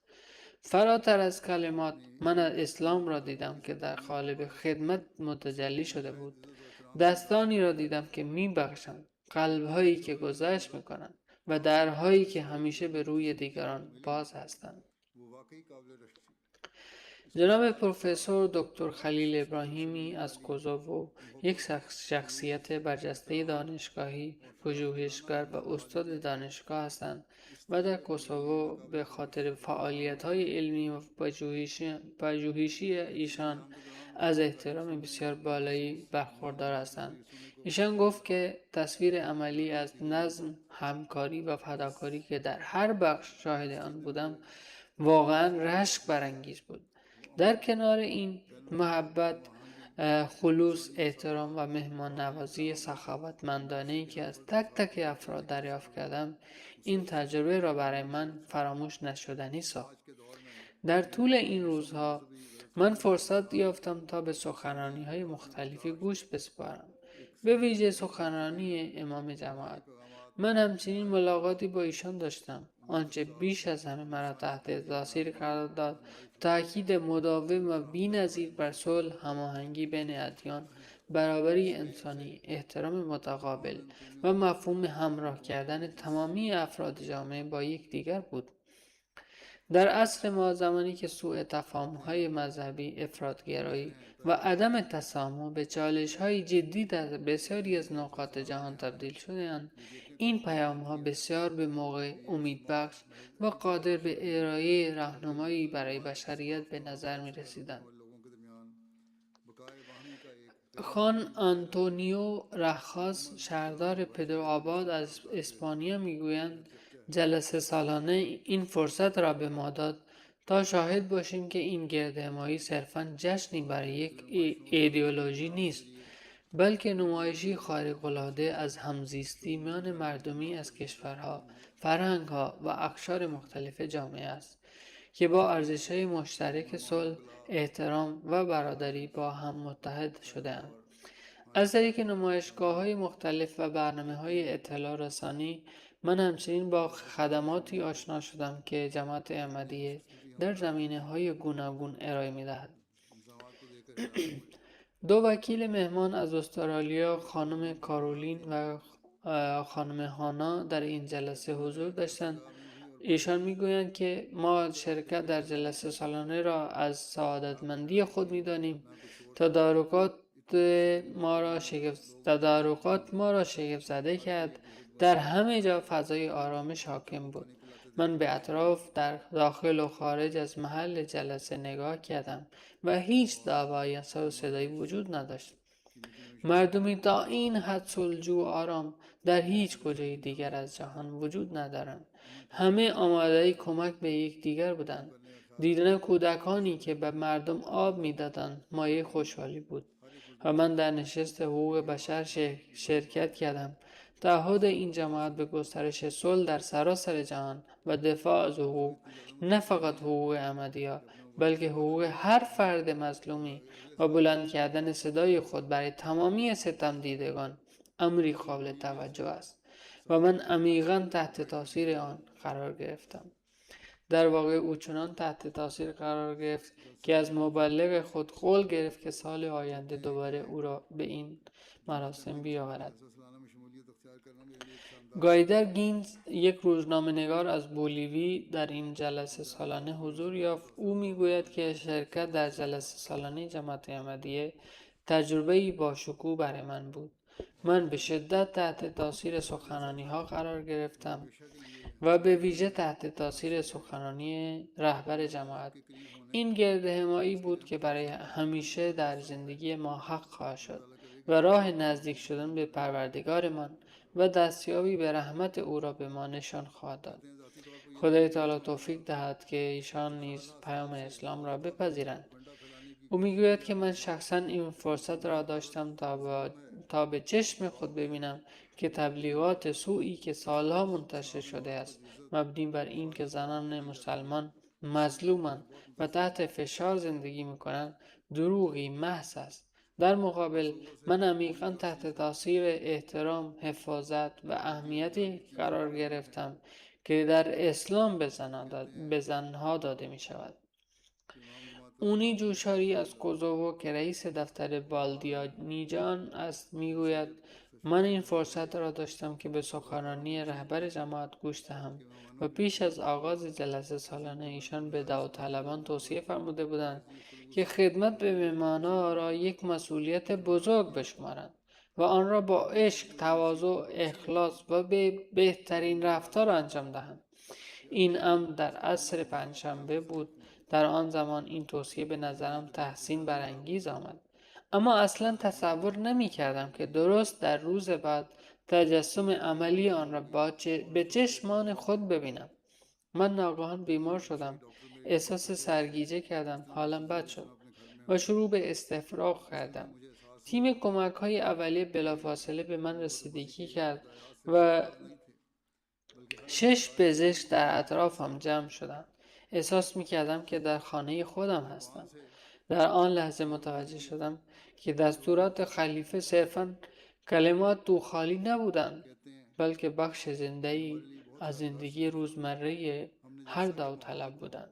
فراتر از کلمات من از اسلام را دیدم که در قالب خدمت متجلی شده بود. دستانی را دیدم که می بخشند، قلبهایی که گذشت می کنند و درهایی که همیشه به روی دیگران باز هستند. جناب پروفسور دکتر خلیل ابراهیمی از کوزوو یک شخصیت برجسته دانشگاهی، پژوهشگر و استاد دانشگاه هستند و در کوزوو به خاطر فعالیت‌های علمی و پژوهشی ایشان از احترام بسیار بالایی برخوردار هستند. ایشان گفت که تصویر عملی از نظم، همکاری و فداکاری که در هر بخش شاهد آن بودم واقعا رشک برانگیز بود. در کنار این محبت، خلوص، احترام و مهمان نوازی سخاوتمندانه‌ای که از تک تک افراد دریافت کردم، این تجربه را برای من فراموش نشدنی ساخت. در طول این روزها من فرصت یافتم تا به سخنرانی‌های مختلفی گوش بسپارم، به ویژه سخنرانی امام جماعت. من همچنین ملاقاتی با ایشان داشتم. آنچه بیش از همه مرا تحت تاثیر قرار داد تأکید مداوم و بی‌نظیر بر صلح، هماهنگی بین ادیان، برابری انسانی، احترام متقابل و مفهوم همراه کردن تمامی افراد جامعه با یکدیگر بود. در عصر ما، زمانی که سوء تفاهم‌های مذهبی، افراط‌گرایی و عدم تسامح به چالش‌های جدی در بسیاری از نقاط جهان تبدیل شده‌اند، این پیام‌ها بسیار به موقع، امیدبخش و قادر به ارائه راهنمایی برای بشریت به نظر می‌رسیدند. خان آنتونیو رخاس، شهردار پدرآباد از اسپانیا میگویند جلسه سالانه این فرصت را به ما داد تا شاهد باشیم که این گردهمایی صرفاً جشنی برای یک ایدئولوژی نیست، بلکه نمایشی خارق‌العاده از همزیستی میان مردمی از کشورها، فرهنگ‌ها و اقشار مختلف جامعه است که با ارزش‌های مشترک صلح، احترام و برادری با هم متحد شده‌اند. از طریق نمایشگاه‌های مختلف و برنامه‌های اطلاع رسانی من همچنین با خدماتی آشنا شدم که جماعت احمدیه در زمینه‌های گوناگون ارائه می‌دهد. 2 وکیل مهمان از استرالیا، خانم کارولین و خانم هانا، در این جلسه حضور داشتند. ایشان میگویند که ما شرکت در جلسه سالانه را از سعادتمندی خود می‌دانیم. تدارکات ما را شگفت زده کرد. در همه جا فضای آرامش حاکم بود. من به اطراف در داخل و خارج از محل جلسه نگاه کردم و هیچ دعوایی سر و صدایی وجود نداشت. مردمی تا این حد صلح‌جو و آرام در هیچ کجای دیگر از جهان وجود ندارند. همه آماده کمک به یکدیگر بودند. دیدن کودکانی که به مردم آب می‌دادند مایه خوشحالی بود. و من در نشست حقوق بشر شرکت کردم. تعهد این جماعت به گسترش صلح در سراسر جهان و دفاع از حقوق، نه فقط حقوق احمدی‌ها بلکه حقوق هر فرد مظلومی و بلند کردن صدای خود برای تمامی ستم دیدگان امری قابل توجه است و من عمیقاً تحت تاثیر آن قرار گرفتم. در واقع او چنان تحت تاثیر قرار گرفت که از مبلغ خود قول گرفت که سال آینده دوباره او را به این مراسم بیاورد. گایدر گینز، یک روزنامه‌نگار از بولیوی، در این جلسه سالانه حضور یافت. او میگوید که شرکت در جلسه سالانه جماعت احمدیه تجربه‌ای با شکوه برای من بود. من به شدت تحت تاثیر سخنرانی‌ها قرار گرفتم و به ویژه تحت تاثیر سخنرانی رهبر جماعت. این گردهمایی بود که برای همیشه در زندگی ما حق خواهد شد و راه نزدیک شدن به پروردگارمان و دستیابی به رحمت او را به ما نشان خواهد داد. خدای تعالی توفیق دهد که ایشان نیز پیام اسلام را بپذیرند. او میگوید که من شخصا این فرصت را داشتم تا به چشم خود ببینم که تبلیغات سوئی که سالها منتشر شده است مبنی بر این که زنان مسلمان مظلومند و تحت فشار زندگی میکنند دروغی محض است. در مقابل من عمیقاً تحت تاثیر احترام، حفاظت و اهمیتی قرار گرفتم که در اسلام به زنها داده می شود. اونی جوشاری از کوزوو که رئیس دفتر بالدیانیجان است میگوید من این فرصت را داشتم که به سخنرانی رهبر جماعت گوش دهم و پیش از آغاز جلسه سالانه ایشان به دعوتطلبان توصیه فرموده بودند که خدمت به مهمانها را یک مسئولیت بزرگ بشمارند و آن را با عشق، تواضع، اخلاص و به بهترین رفتار انجام دهند. این امر در عصر پنجشنبه بود. در آن زمان این توصیه به نظرم تحسین برانگیز آمد، اما اصلا تصور نمی کردم که درست در روز بعد تجسم عملی آن را به چشمان خود ببینم. من ناگهان بیمار شدم، احساس سرگیجه کردم، حالم بد شد و شروع به استفراغ کردم. تیم کمک های اولیه بلافاصله به من رسیدگی کرد و 6 پزشک در اطرافم جمع شدند. احساس می‌کردم که در خانه خودم هستم. در آن لحظه متوجه شدم که دستورات خلیفه صرفاً کلمات توخالی نبودند، بلکه بخش زنده‌ای از زندگی روزمره هر داوطلب بودند.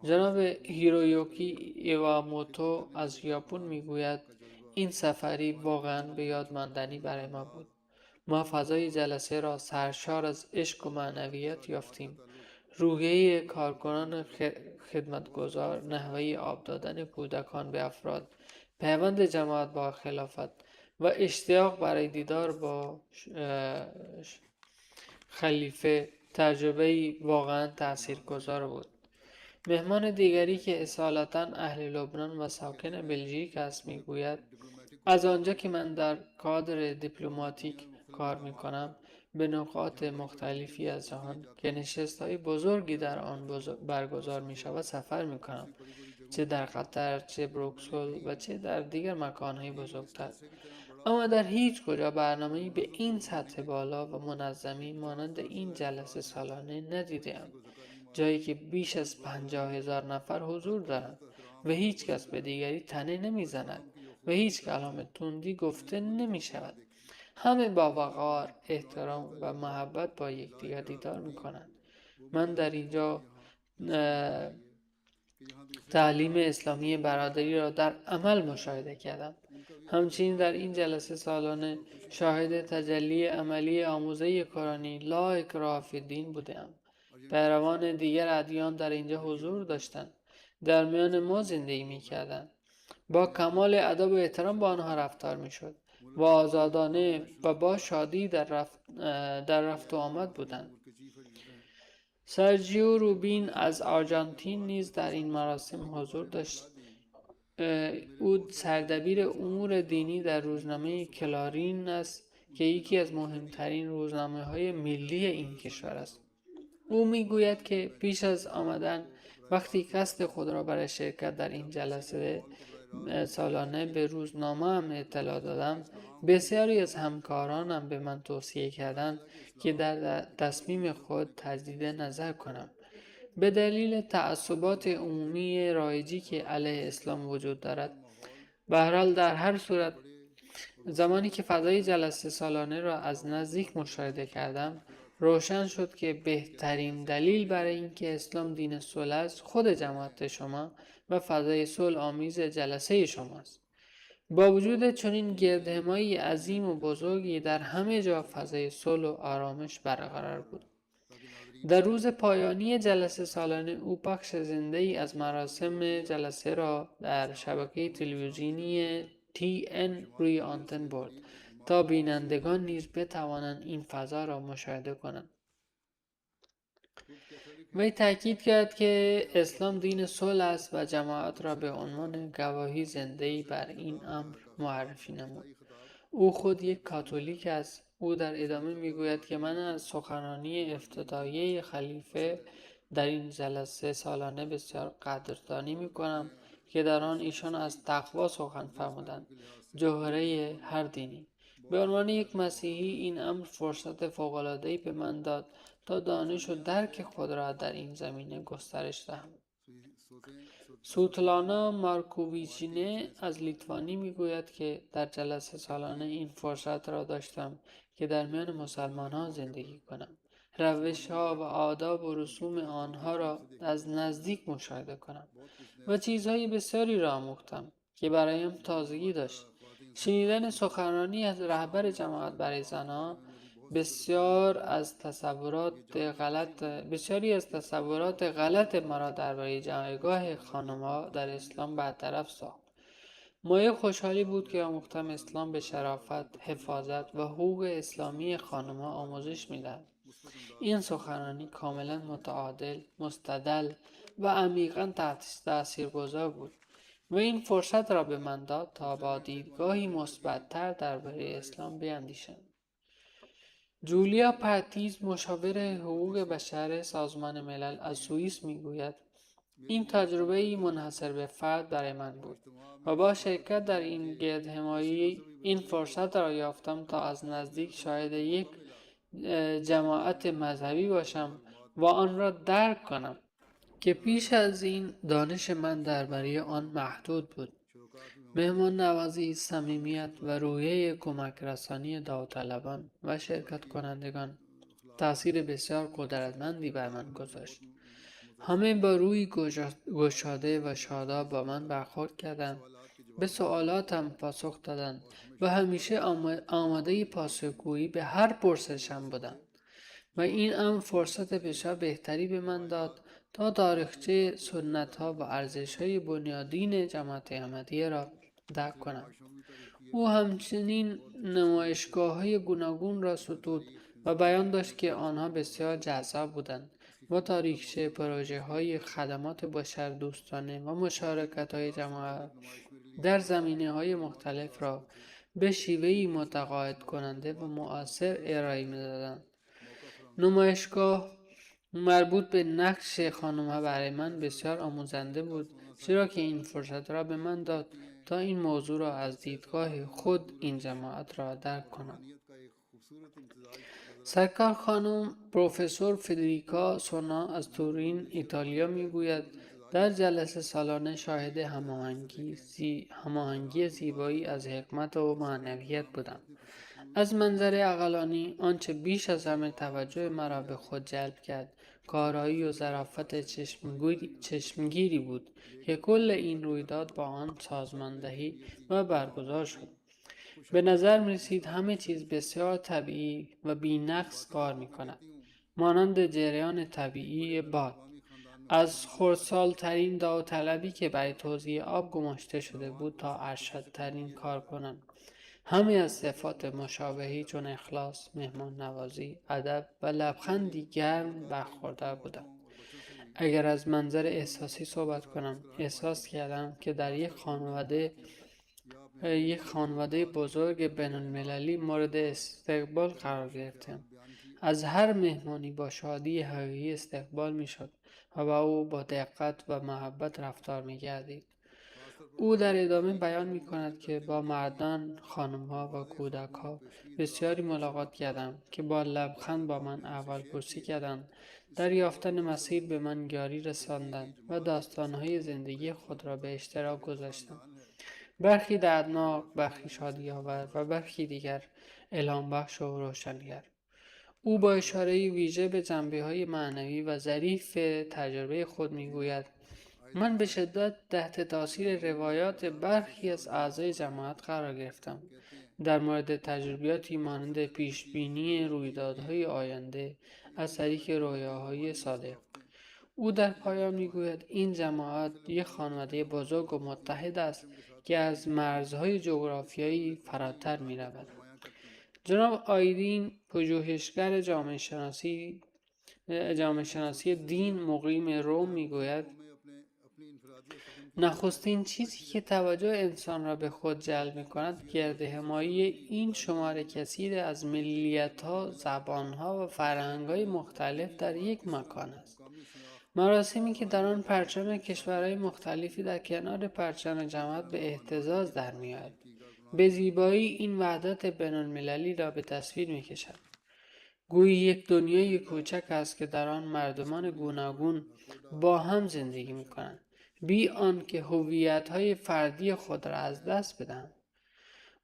جناب هیرویوکی ایواموتو از ژاپن میگوید این سفری واقعاً به یاد ماندنی برای ما بود. ما فضای جلسه را سرشار از عشق و معنویت یافتیم. روحیه کارکنان خدمتگزار، نحوه آب دادن کودکان به افراد، پیوند جماعت با خلافت و اشتیاق برای دیدار با خلیفه تجربه‌ای واقعا تاثیرگذار بود. مهمان دیگری که اصالتاً اهل لبنان و ساکن بلژیک است میگوید از آنجا که من در کادر دیپلماتیک کار میکنم به نقاط مختلفی از جهان که نشست‌های بزرگی در آن برگزار میشود سفر میکنم، چه در قطر، چه بروکسل و چه در دیگر مکانهای بزرگتر، اما در هیچ کجا برنامه‌ای به این سطح بالا و منظمی مانند این جلسه سالانه ندیدم، جایی که بیش از 50,000 نفر حضور دارند و هیچ کس به دیگری تنه نمیزند و هیچ کلام تندی گفته نمی شود. همه با وقار، احترام و محبت با یکدیگر دیدار می کنند. من در اینجا تعلیم اسلامی برادری را در عمل مشاهده کردم. همچنین در این جلسه سالانه شاهد تجلی عملی آموزه قرآنی لا اکراه فی الدین بودم. پیروان دیگر ادیان در اینجا حضور داشتند، در میان ما زندگی می کردند. با کمال ادب و احترام با آنها رفتار می شد و آزادانه و با شادی در رفت و آمد بودند. سرجیو روبین از آرژانتین نیز در این مراسم حضور داشت. او سردبیر امور دینی در روزنامه کلارین است که یکی از مهمترین روزنامه‌های ملی این کشور است. او میگوید که پیش از آمدن وقتی قصد خود را برای شرکت در این جلسه سالانه به روزنامه هم اطلاع دادم، بسیاری از همکارانم به من توصیه کردند که در تصمیم خود تجدید نظر کنم. به دلیل تعصبات عمومی رایجی که علیه اسلام وجود دارد. به هر حال در هر صورت زمانی که فضای جلسه سالانه را از نزدیک مشاهده کردم، روشن شد که بهترین دلیل برای اینکه اسلام دین صلح است خود جماعت شما و فضای صلح آمیز جلسه شماست. با وجود چنین گردهمایی عظیم و بزرگی در همه جا فضای صلح و آرامش برقرار بود. در روز پایانی جلسه سالانه او بخش زنده ای از مراسم جلسه را در شبکه تلویزیونی TN روی آنتن برد تا بینندگان نیز بتوانند این فضا را مشاهده کنند. وی تاکید کرد که اسلام دین صلح است و جماعت را به عنوان گواهی زنده‌ای بر این امر معرفی نمود. او خود یک کاتولیک است. او در ادامه میگوید که من از سخنرانی افتتاحیه خلیفه در این جلسه سالانه بسیار قدردانی میکنم که در آن ایشان از تقوا سخن فرمودند، جوهره هر دینی. به عنوان یک مسیحی این امر فرصت فوق‌العاده‌ای به من داد تا دانش و درک خود را در این زمینه گسترش دهم. سوتلانا مارکوویچینه از لیتوانی میگوید که در جلسه سالانه این فرصت را داشتم که در میان مسلمان ها زندگی کنم، روش ها و آداب و رسوم آنها را از نزدیک مشاهده کنم و چیزهای بسیاری را آموختم که برایم تازگی داشت. شنیدن سخنرانی از رهبر جماعت برای زنان بسیاری از تصورات غلط مرا درباره جایگاه خانم‌ها در اسلام برطرف ساخت. مایه خوشحالی بود که آموختم اسلام به شرافت، حفاظت و حقوق اسلامی خانم‌ها آموزش می‌دهد. این سخنرانی کاملا متعادل، مستدل و عمیقاً تاثیرگذار بود و این فرصت را به من داد تا با دیدگاهی مثبت‌تر درباره اسلام بیندیشم. جولیا پرتیز، مشاور حقوق بشر سازمان ملل از سوئیس میگوید این تجربه‌ای منحصر به فرد برای من بود و با شرکت در این گردهمایی این فرصت را یافتم تا از نزدیک شاهد یک جماعت مذهبی باشم و آن را درک کنم که پیش از این دانش من درباره آن محدود بود. مهمان نوازی، صمیمیت و روحیه کمک رسانی داوطلبان و شرکت کنندگان تأثیر بسیار قدرتمندی بر من گذاشت. همه با روی گشاده و شاداب با من برخورد کردند، به سوالاتم پاسخ دادند و همیشه آماده پاسخگویی به هر پرسشم بودند و این امر فرصت بسیار بهتری به من داد تا تاریخچه سنت‌ها و ارزش‌های بنیادین جماعت احمدیه را درک کنم. او همچنین نمایشگاه‌های گوناگون را ستود و بیان داشت که آنها بسیار جذاب بودند و تاریخچه پروژه‌های خدمات بشردوستانه و مشارکت‌های جماعت در زمینه‌های مختلف را به شیوهی متقاعد کننده و مؤثر ارائه می‌دادند. نمایشگاه مربوط به نقش خانم‌ها برای من بسیار آموزنده بود، چرا که این فرصت را به من داد تا این موضوع را از دیدگاه خود این جماعت را درک کنم. سرکار خانم پروفسور فدریکا سونا از تورین، ایتالیا میگوید در جلسه سالانه شاهد هماهنگی زیبایی از حکمت و معنویت بودم. از منظر عقلانی آنچه بیش از همه توجه مرا به خود جلب کرد کارایی و ظرافت چشمگیری بود که کل این رویداد با آن سازماندهی و برگزار شد. به نظر می رسید همه چیز بسیار طبیعی و بی نقص کار می کند، مانند جریان طبیعی باد. از خردسال‌ترین داوطلبی که برای توزیع آب گماشته شده بود تا ارشدترین کارکنان، همه از صفات مشابهی چون اخلاص، مهمان نوازی، ادب و لبخندی گرم برخوردار بودند. اگر از منظر احساسی صحبت کنم، احساس کردم که در یک خانواده بزرگ بین‌المللی مورد استقبال قرار گرفتم. از هر مهمانی با شادی حقیقی استقبال می شد و با او با دقت و محبت رفتار می گردید. او در ادامه بیان می کند که با مردان، خانمها و کودکها بسیاری ملاقات کردم که با لبخند با من احوال پرسی کردند، در یافتن مسیر به من یاری رساندند و داستانهای زندگی خود را به اشتراک گذاشتند. برخی دردناک، برخی شادی‌آور و برخی دیگر الهام بخش و روشنگر. او با اشاره ویژه به جنبه‌های معنوی و ظریف تجربه خود می‌گوید: من به شدت تحت تاثیر روایات برخی از اعضای جماعت قرار گرفتم در مورد تجربیاتی مانند پیشبینی رویدادهای آینده از طریق رویاهای صادق. او در پایان میگوید این جماعت یک خانواده بزرگ و متحد است که از مرزهای جغرافیایی فراتر می‌رود. جناب آیدین، پژوهشگر جامعه شناسی دین مقیم روم میگوید: نخستین چیزی که توجه انسان را به خود جلب می‌کند گردهمایی این شمار کثیر از ملیت‌ها، زبان‌ها و فرهنگ‌های مختلف در یک مکان است. مراسمی که در آن پرچم کشورهای مختلفی در کنار پرچم جماعت به اهتزاز در می‌آید، به زیبایی این وحدت بین‌المللی را به تصویر می‌کشد. گویی یک دنیای کوچک است که در آن مردمان گوناگون با هم زندگی می‌کنند، بی آنکه هویت‌های فردی خود را از دست بدهند.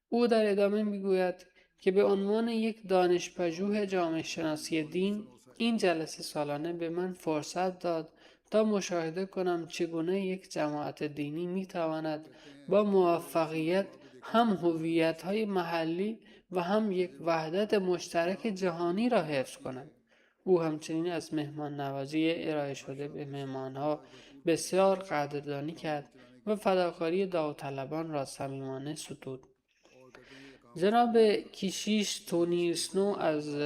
او در ادامه می‌گوید که به عنوان یک دانش‌پژوه جامعه شناسی دین، این جلسه سالانه به من فرصت داد تا مشاهده کنم چگونه یک جماعت دینی می‌تواند با موفقیت هم هویت‌های محلی و هم یک وحدت مشترک جهانی را حفظ کند. او همچنین از مهمان نوازی ارائه شده به مهمانها بسیار قدردانی کرد و فداکاری داوطلبان را صمیمانه ستود. جناب کشیش تونی اسنو از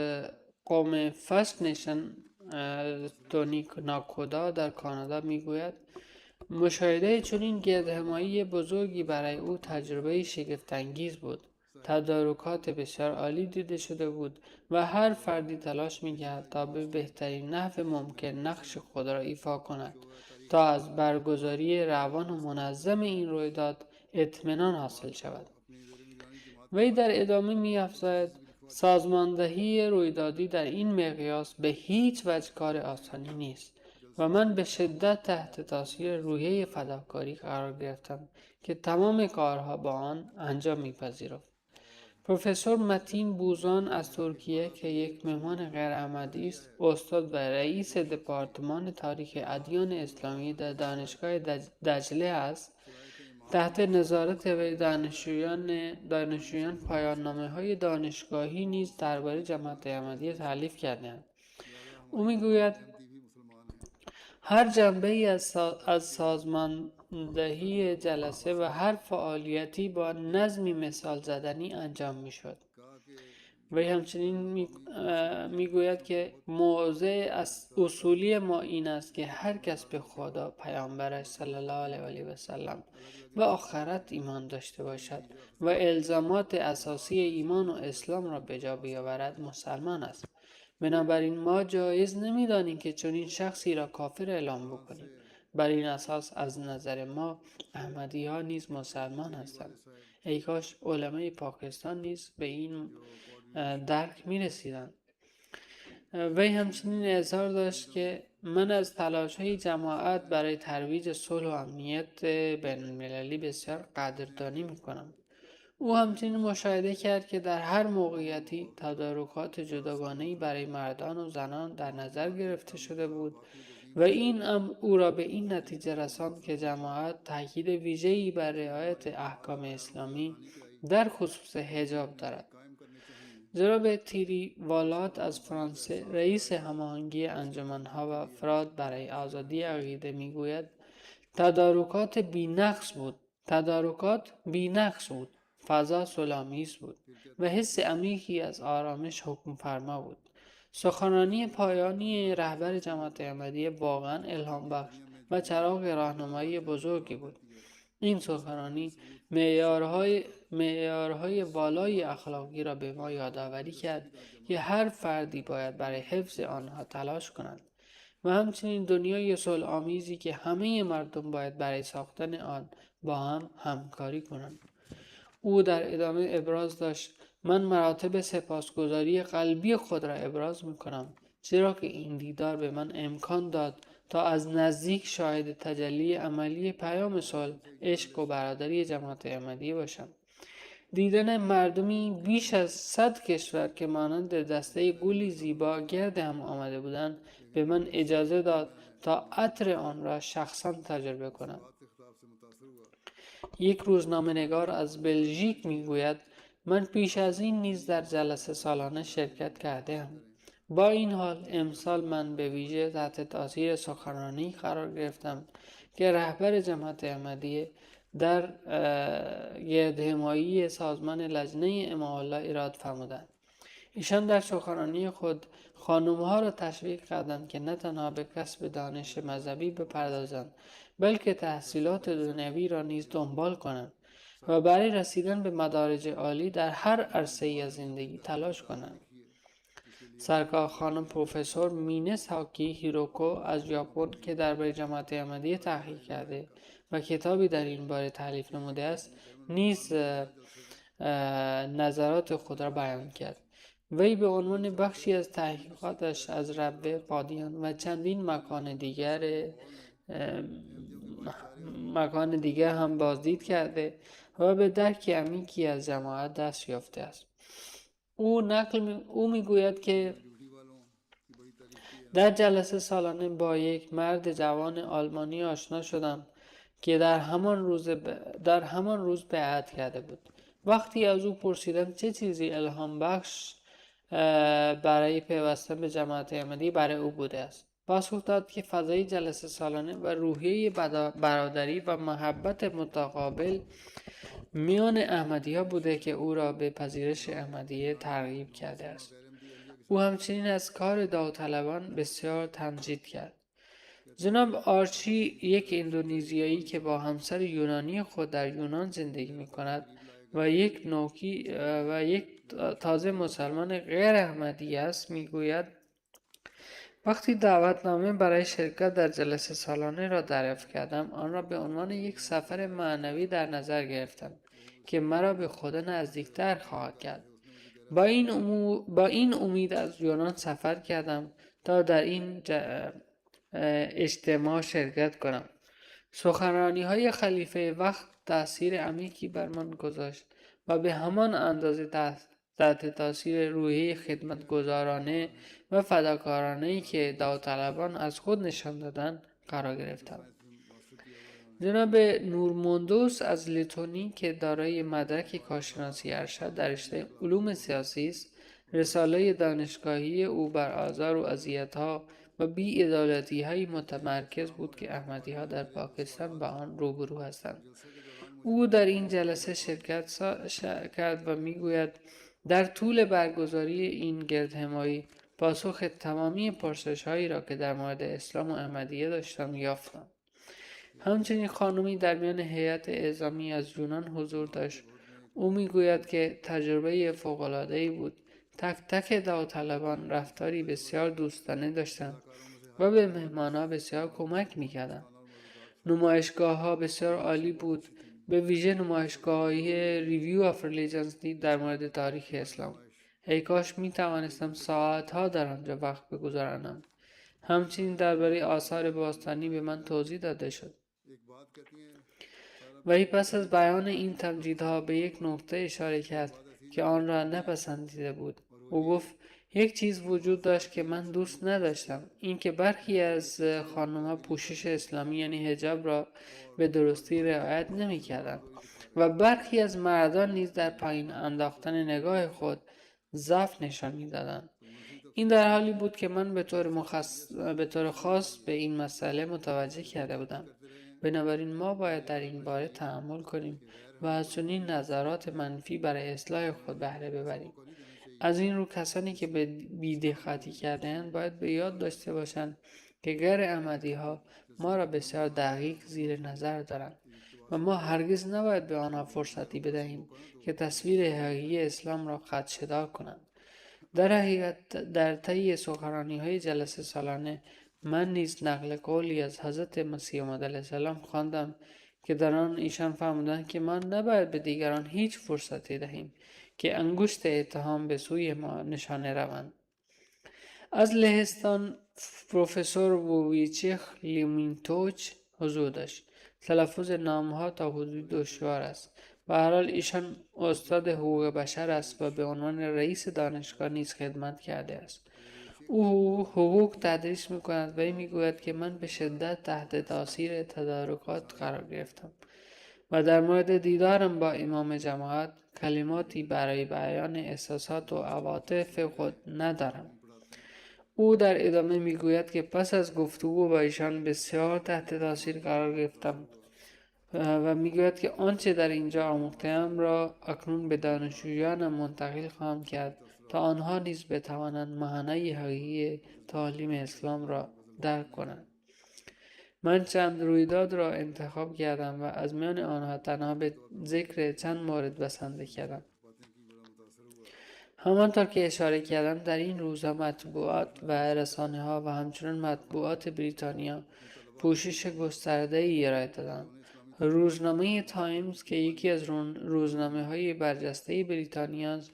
قوم فرست نیشن تونی ناکودا در کانادا میگوید: مشاهده چنین گردهمایی بزرگی برای او تجربه شگفت‌انگیز بود. تدارکات بسیار عالی دیده شده بود و هر فردی تلاش می‌کرد تا به بهترین نحو ممکن نقش خود را ایفا کند تا از برگزاری روان و منظم این رویداد اطمینان حاصل شود. وی در ادامه می‌افزاید: سازماندهی رویدادی در این مقیاس به هیچ وجه کار آسانی نیست و من به شدت تحت تاثیر روحیه فداکاری قرار گرفتم که تمام کارها با آن انجام می‌پذیرفت. پروفسور متین بوزان از ترکیه که یک مهمان غیرعمدی است، استاد و رئیس دپارتمان تاریخ ادیان اسلامی در دانشگاه دجله است، تحت نظارت وی دانشجویان پایان‌نامه‌های دانشگاهی نیز درباره جماعت احمدیه تألیف کردند. او میگوید: هر جنبه‌ای از سازماندهی جلسه و هر فعالیتی با نظمی مثال زدنی انجام می‌شد. وی همچنین میگوید که موضع اصولی ما این است که هر کس به خدا، پیامبرش صلی الله علیه و سلم و آخرت ایمان داشته باشد و الزامات اساسی ایمان و اسلام را به جا بیاورد مسلمان است. بنابراین ما جایز نمی‌دانیم که چنین شخصی را کافر اعلام بکنیم. بر این اساس از نظر ما احمدی‌ها نیز مسلمان هستند. ای کاش علمای پاکستان نیز به این درک می‌رسیدند. وی همچنین اظهار داشت که من از تلاش‌های جماعت برای ترویج صلح و امنیت بین‌المللی بسیار قدردانی می‌کنم. او همچنین مشاهده کرد که در هر موقعیتی تدارکات جداگانه‌ای برای مردان و زنان در نظر گرفته شده بود و این امر او را به این نتیجه رساند که جماعت تاکید ویژه‌ای بر رعایت احکام اسلامی در خصوص حجاب دارد. جناب تیری والات از فرانسه، رئیس هماهنگی انجمن‌ها و افراد برای آزادی عقیده میگوید: تدارکات بی‌نقص بود. فضا صلح‌آمیز بود و حس عمیقی از آرامش حکم فرما بود. سخنرانی پایانی رهبر جماعت احمدیه واقعا الهام بخش و چراغ راهنمایی بزرگی بود. این سخنرانی معیارهای والای اخلاقی را به ما یادآوری کرد که هر فردی باید برای حفظ آنها تلاش کند. و همچنین دنیای صلح آمیزی که همه مردم باید برای ساختن آن با هم همکاری کنند. او در ادامه ابراز داشت: من مراتب سپاسگزاری قلبی خود را ابراز می کنم، زیرا که این دیدار به من امکان داد تا از نزدیک شاهد تجلی عملی پیام صلح، عشق و برادری جماعت احمدیه باشم. دیدن مردمی بیش از 100 کشور که مانند دسته گلی زیبا گرد هم آمده بودند به من اجازه داد تا عطر آن را شخصا تجربه کنم. یک روزنامه‌نگار از بلژیک میگوید: من پیش از این نیز در جلسه سالانه شرکت کرده‌ام. با این حال امسال من به ویژه تحت تاثیر سخنرانی قرار گرفتم که رهبر جماعت احمدیه در گردهمایی سازمان لجنه امام‌الله ایراد فرمودند. ایشان در سخنرانی خود خانم‌ها را تشویق کردند که نه تنها به کسب دانش مذهبی بپردازند، بلکه تحصیلات دنیوی را نیز دنبال کنند و برای رسیدن به مدارج عالی در هر عرصه‌ای از زندگی تلاش کنند. سرکار خانم پروفسور مینه ساکی هیروکو از ژاپن که درباره جماعت احمدیه تحقیق کرده و کتابی در این باره تالیف نموده است، نیز نظرات خود را بیان کرد. وی به عنوان بخشی از تحقیقاتش از ربوه، قادیان و چندین مکان دیگر هم بازدید کرده و به درک عمیقی از جماعت دست یافته است. او میگوید که در جلسه سالانه با یک مرد جوان آلمانی آشنا شدم که در همان روز بیعت کرده بود. وقتی از او پرسیدم چه چیزی الهام بخش برای پیوستن به جماعت احمدی برای او بوده است، پاسخ داد که فضای جلسه سالانه و روحیه برادری و محبت متقابل میان احمدی‌ها بوده که او را به پذیرش احمدیه ترغیب کرده است. او همچنین از کار داوطلبان بسیار تمجید کرد. جناب آرچی، یک اندونزیایی که با همسر یونانی خود در یونان زندگی می کند و یک تازه مسلمان غیر احمدی است، میگوید: وقتی دعوتنامه برای شرکت در جلسه سالانه را دریافت کردم، آن را به عنوان یک سفر معنوی در نظر گرفتم که مرا به خدا نزدیکتر خواهد کرد. با این امید از یونان سفر کردم تا در این اجتماع شرکت کنم. سخنرانی‌های خلیفه وقت تأثیر عمیقی بر من گذاشت و به همان اندازه تحت تاثیر روحیه خدمتگزارانه و فداکارانه‌ای که داوطلبان از خود نشان دادند قرار گرفتم. جناب نورموندوس از لیتونی که دارای مدرک کارشناسی ارشد در رشته علوم سیاسی است، رساله دانشگاهی او بر آزار و اذیت‌ها و بی‌عدالتی‌های متمرکز بود که احمدی‌ها در پاکستان با آن روبرو هستند. او در این جلسه شرکت کرد و میگوید: در طول برگزاری این گردهمایی پاسخ تمامی پرسش‌هایی را که در مورد اسلام و احمدیه داشتم یافتم. همچنین خانمی در میان هیئت اعزامی از یونان حضور داشت. او میگوید که تجربه فوق‌العاده‌ای بود. تک تک داوطلبان رفتاری بسیار دوستانه داشتند و به مهمان‌ها بسیار کمک می‌کردند. نمایشگاه‌ها بسیار عالی بود، به ویژه نمایشگاه‌های ریویو آف ریلیجنز در مورد تاریخ اسلام. ای کاش می‌توانستم ساعت‌ها در آنجا وقت بگذرانم. همچنین درباره آثار باستانی به من توضیح داده شد. وی پس از بیان این تمجیدها به یک نکته اشاره کرد که آن را نپسندیده بود. او گفت: یک چیز وجود داشت که من دوست نداشتم، اینکه برخی از خانم‌ها پوشش اسلامی یعنی حجاب را به درستی رعایت نمی‌کردند و برخی از مردان نیز در پایین انداختن نگاه خود ضعف نشان می‌دادند. این در حالی بود که من به طور خاص به این مسئله متوجه کرده بودم. بنابراین ما باید در این باره تأمل کنیم و از چنین نظرات منفی برای اصلاح خود بهره ببریم. از این رو کسانی که به بی‌دقتی کرده‌اند باید به یاد داشته باشند که غیر احمدی‌ها ما را بسیار دقیق زیر نظر دارند و ما هرگز نباید به آنها فرصتی بدهیم که تصویر حقیقی اسلام را خدشه‌دار کنند. در حقیقت در طی سخنرانی‌های جلسه سالانه من نیز نقل قولی از حضرت مسیح موعود علیه السلام خواندم که در آن ایشان فرمودند که ما نباید به دیگران هیچ فرصتی دهیم که انگشت اتهام به سوی ما نشانه روند. از لهستان پروفسور وویچیخ لیمینتوچ حضور داشت. تلفظ نامها تا حدود دشوار است. به هر حال ایشان استاد حقوق بشر است و به عنوان رئیس دانشگاه نیز خدمت کرده است. او حقوق تدریس می کند و می گوید که من به شدت تحت تاثیر تدارکات قرار گرفتم و در مورد دیدارم با امام جماعت کلماتی برای بیان احساسات و عواطف خود ندارم. او در ادامه میگوید که پس از گفتگو با ایشان بسیار تحت تاثیر قرار گرفتم و میگوید که آنچه در اینجا آموخته‌ام را اکنون به دانشجویانم منتقل خواهم کرد تا آنها نیز بتوانند معنای حقیقی تعالیم اسلام را درک کنند. من چند رویداد را انتخاب کردم و از میان آنها تنها به ذکر چند مورد بسنده کردم. همانطور که اشاره کردم در این روزها مطبوعات و رسانه ها و همچنین مطبوعات بریتانیا پوشش گسترده‌ای ارائه دادند. روزنامه تایمز که یکی از روزنامه های برجسته بریتانیا است،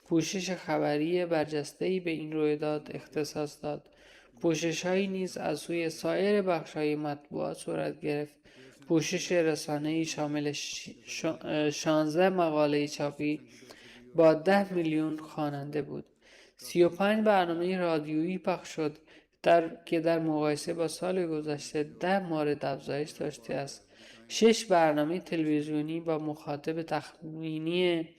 پوشش خبری برجسته‌ای به این رویداد اختصاص داد. پوشش‌هایی نیز از سوی سایر بخش‌های مطبوعات صورت گرفت. پوشش رسانه‌ای شامل 16 مقاله چاپی با 10 میلیون خواننده بود. 35 برنامه رادیویی پخش شد که در مقایسه با سال گذشته 10 مورد افزایش داشته است. 6 برنامه تلویزیونی با مخاطب تخمینی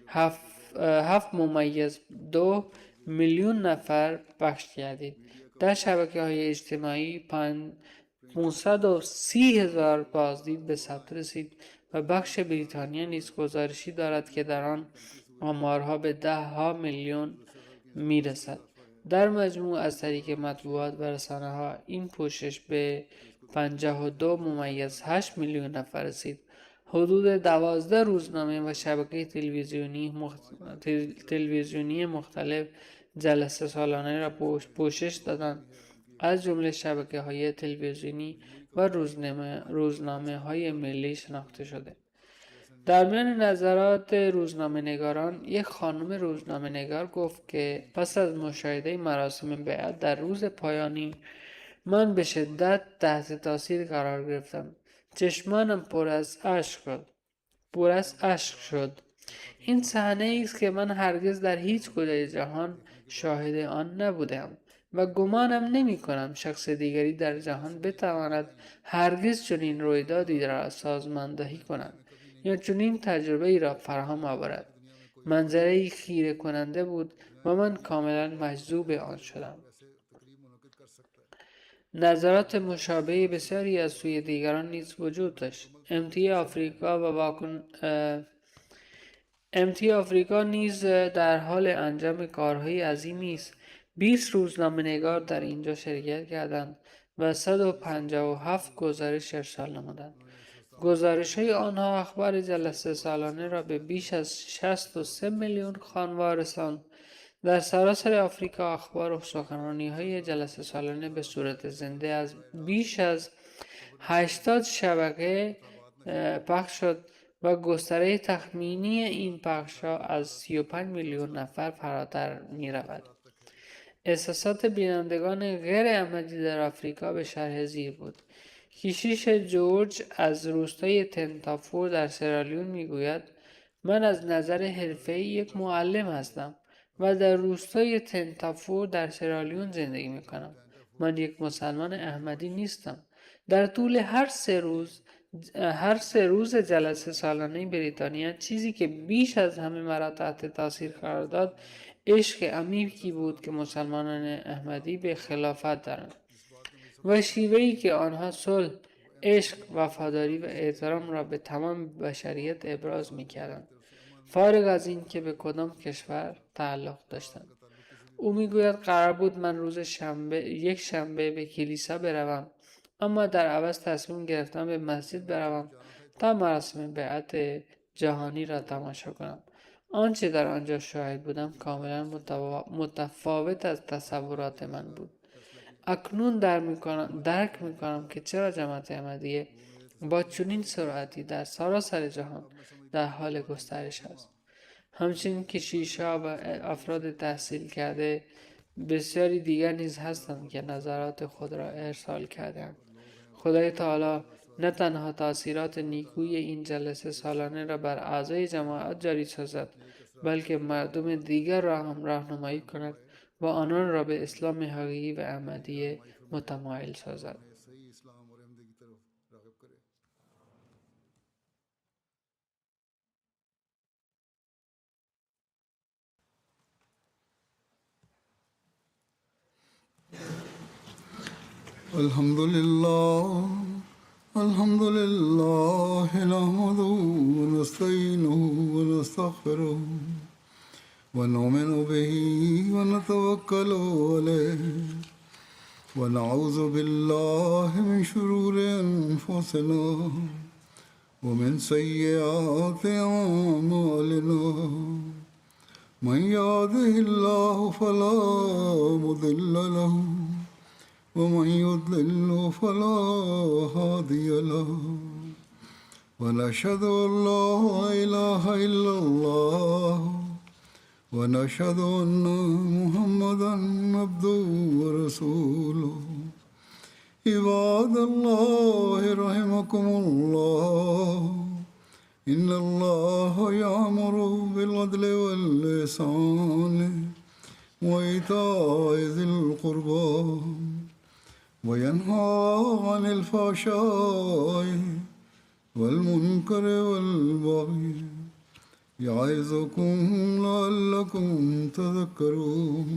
7.2 میلیون نفر پخش کردید. در شبکه‌های اجتماعی 530,000 بازدید به ثبت رسید و بخش بریتانیا نیز گزارشی دارد که در آن آمارها به 10 میلیون میرسد. در مجموع از طریق مطبوعات و رسانه ها این پوشش به 52.8 میلیون نفر رسید. حدود 12 روزنامه و شبکه تلویزیونی مختلف جلسه سالانه را پوشش دادند، از جمله شبکه‌های تلویزیونی و روزنامه‌های ملی شناخته شده. در میان نظرات روزنامه‌نگاران، یک خانم روزنامه‌نگار گفت که پس از مشاهده مراسم بیعت در روز پایانی من به شدت تحت تاثیر قرار گرفتم. چشمانم پر از اشک شد. این صحنه است که من هرگز در هیچ کجای جهان شاهد آن نبودم و گمانم نمی کنم شخص دیگری در جهان بتواند هرگز چنین رویدادی را سازماندهی کند یا چنین تجربه ای را فراهم آورد. منظره خیره کننده بود و من کاملا مجذوب آن شدم. نظرات مشابه بسیاری از سوی دیگران نیز وجود داشت. MT آفریقا نیز در حال انجام کارهای عظیمی است. 20 روزنامه‌نگار در اینجا شرکت کردند و 157 گزارش ارسال نمودند. گزارش‌های آنها اخبار جلسه سالانه را به بیش از 63 میلیون خوانوار رساند. در سراسر آفریقا اخبار و سخنرانی‌های جلسه سالانه به صورت زنده از بیش از 80 شبکه پخش شد و گستره تخمینی این پخش‌ها از 35 میلیون نفر فراتر می‌رود. احساسات بینندگان غیر احمدی در آفریقا به شرح زیر بود. کشیش جورج از روستای تنتافور در سرالیون میگوید من از نظر حرفه‌ای یک معلم هستم و در روستای تنتافور در سرالیون زندگی میکنم. من یک مسلمان احمدی نیستم. در طول هر سه روز جلسه سالانه بریتانیا چیزی که بیش از همه مرا تحت تاثیر قرار داد عشق عمیقی بود که مسلمانان احمدی به خلافت دارند و شیوهی که آنها صلح، عشق، وفاداری و احترام را به تمام بشریت ابراز می‌کردند، فارغ از این که به کدام کشور تعلق داشتند. او میگوید قرار بود من روز یک شنبه به کلیسا بروم، اما در عوض تصمیم گرفتم به مسجد بروم تا مراسم بیعت جهانی را تماشا کنم. آنچه در آنجا شاهد بودم کاملا متفاوت از تصورات من بود. اکنون درک میکنم که چرا جماعت احمدیه با چنین سرعتی در سراسر جهان در حال گسترش است. همچنین که شیعه‌ها و افراد تحصیل کرده بسیاری دیگر نیز هستند که نظرات خود را ارسال کردند. خدای تعالی نه تنها تاثیرات نیکوی این جلسه سالانه را بر اعضای جماعت جاری سازد، بلکه مردم دیگر را هم راهنمایی کند و آنان را به اسلام حقیقی و احمدیه متمایل سازد. صحیح اسلام اور احمدی کی طرف راغب کرے. الحمد لله نحمده ونستعينه ونستغفره ونؤمن به ونتوكل عليه ونعوذ بالله من شرور أنفسنا ومن سيئات أعمالنا. من يهده الله فلا مضل له ومن يضلل فلا هادي له ونشهد أن لا إله إلا الله ونشهد أن محمدا عبده ورسوله. عباد الله رحمكم الله إن الله يأمر بالعدل والإحسان وإيتاء ذي القربى وينهى عن الفحشاء والمنكر والبغي يعظكم لعلكم تذكرون.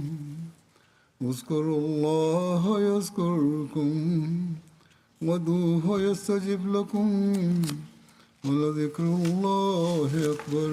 اذكروا الله يذكركم وادعوه يستجب لكم ولذكر الله أكبر.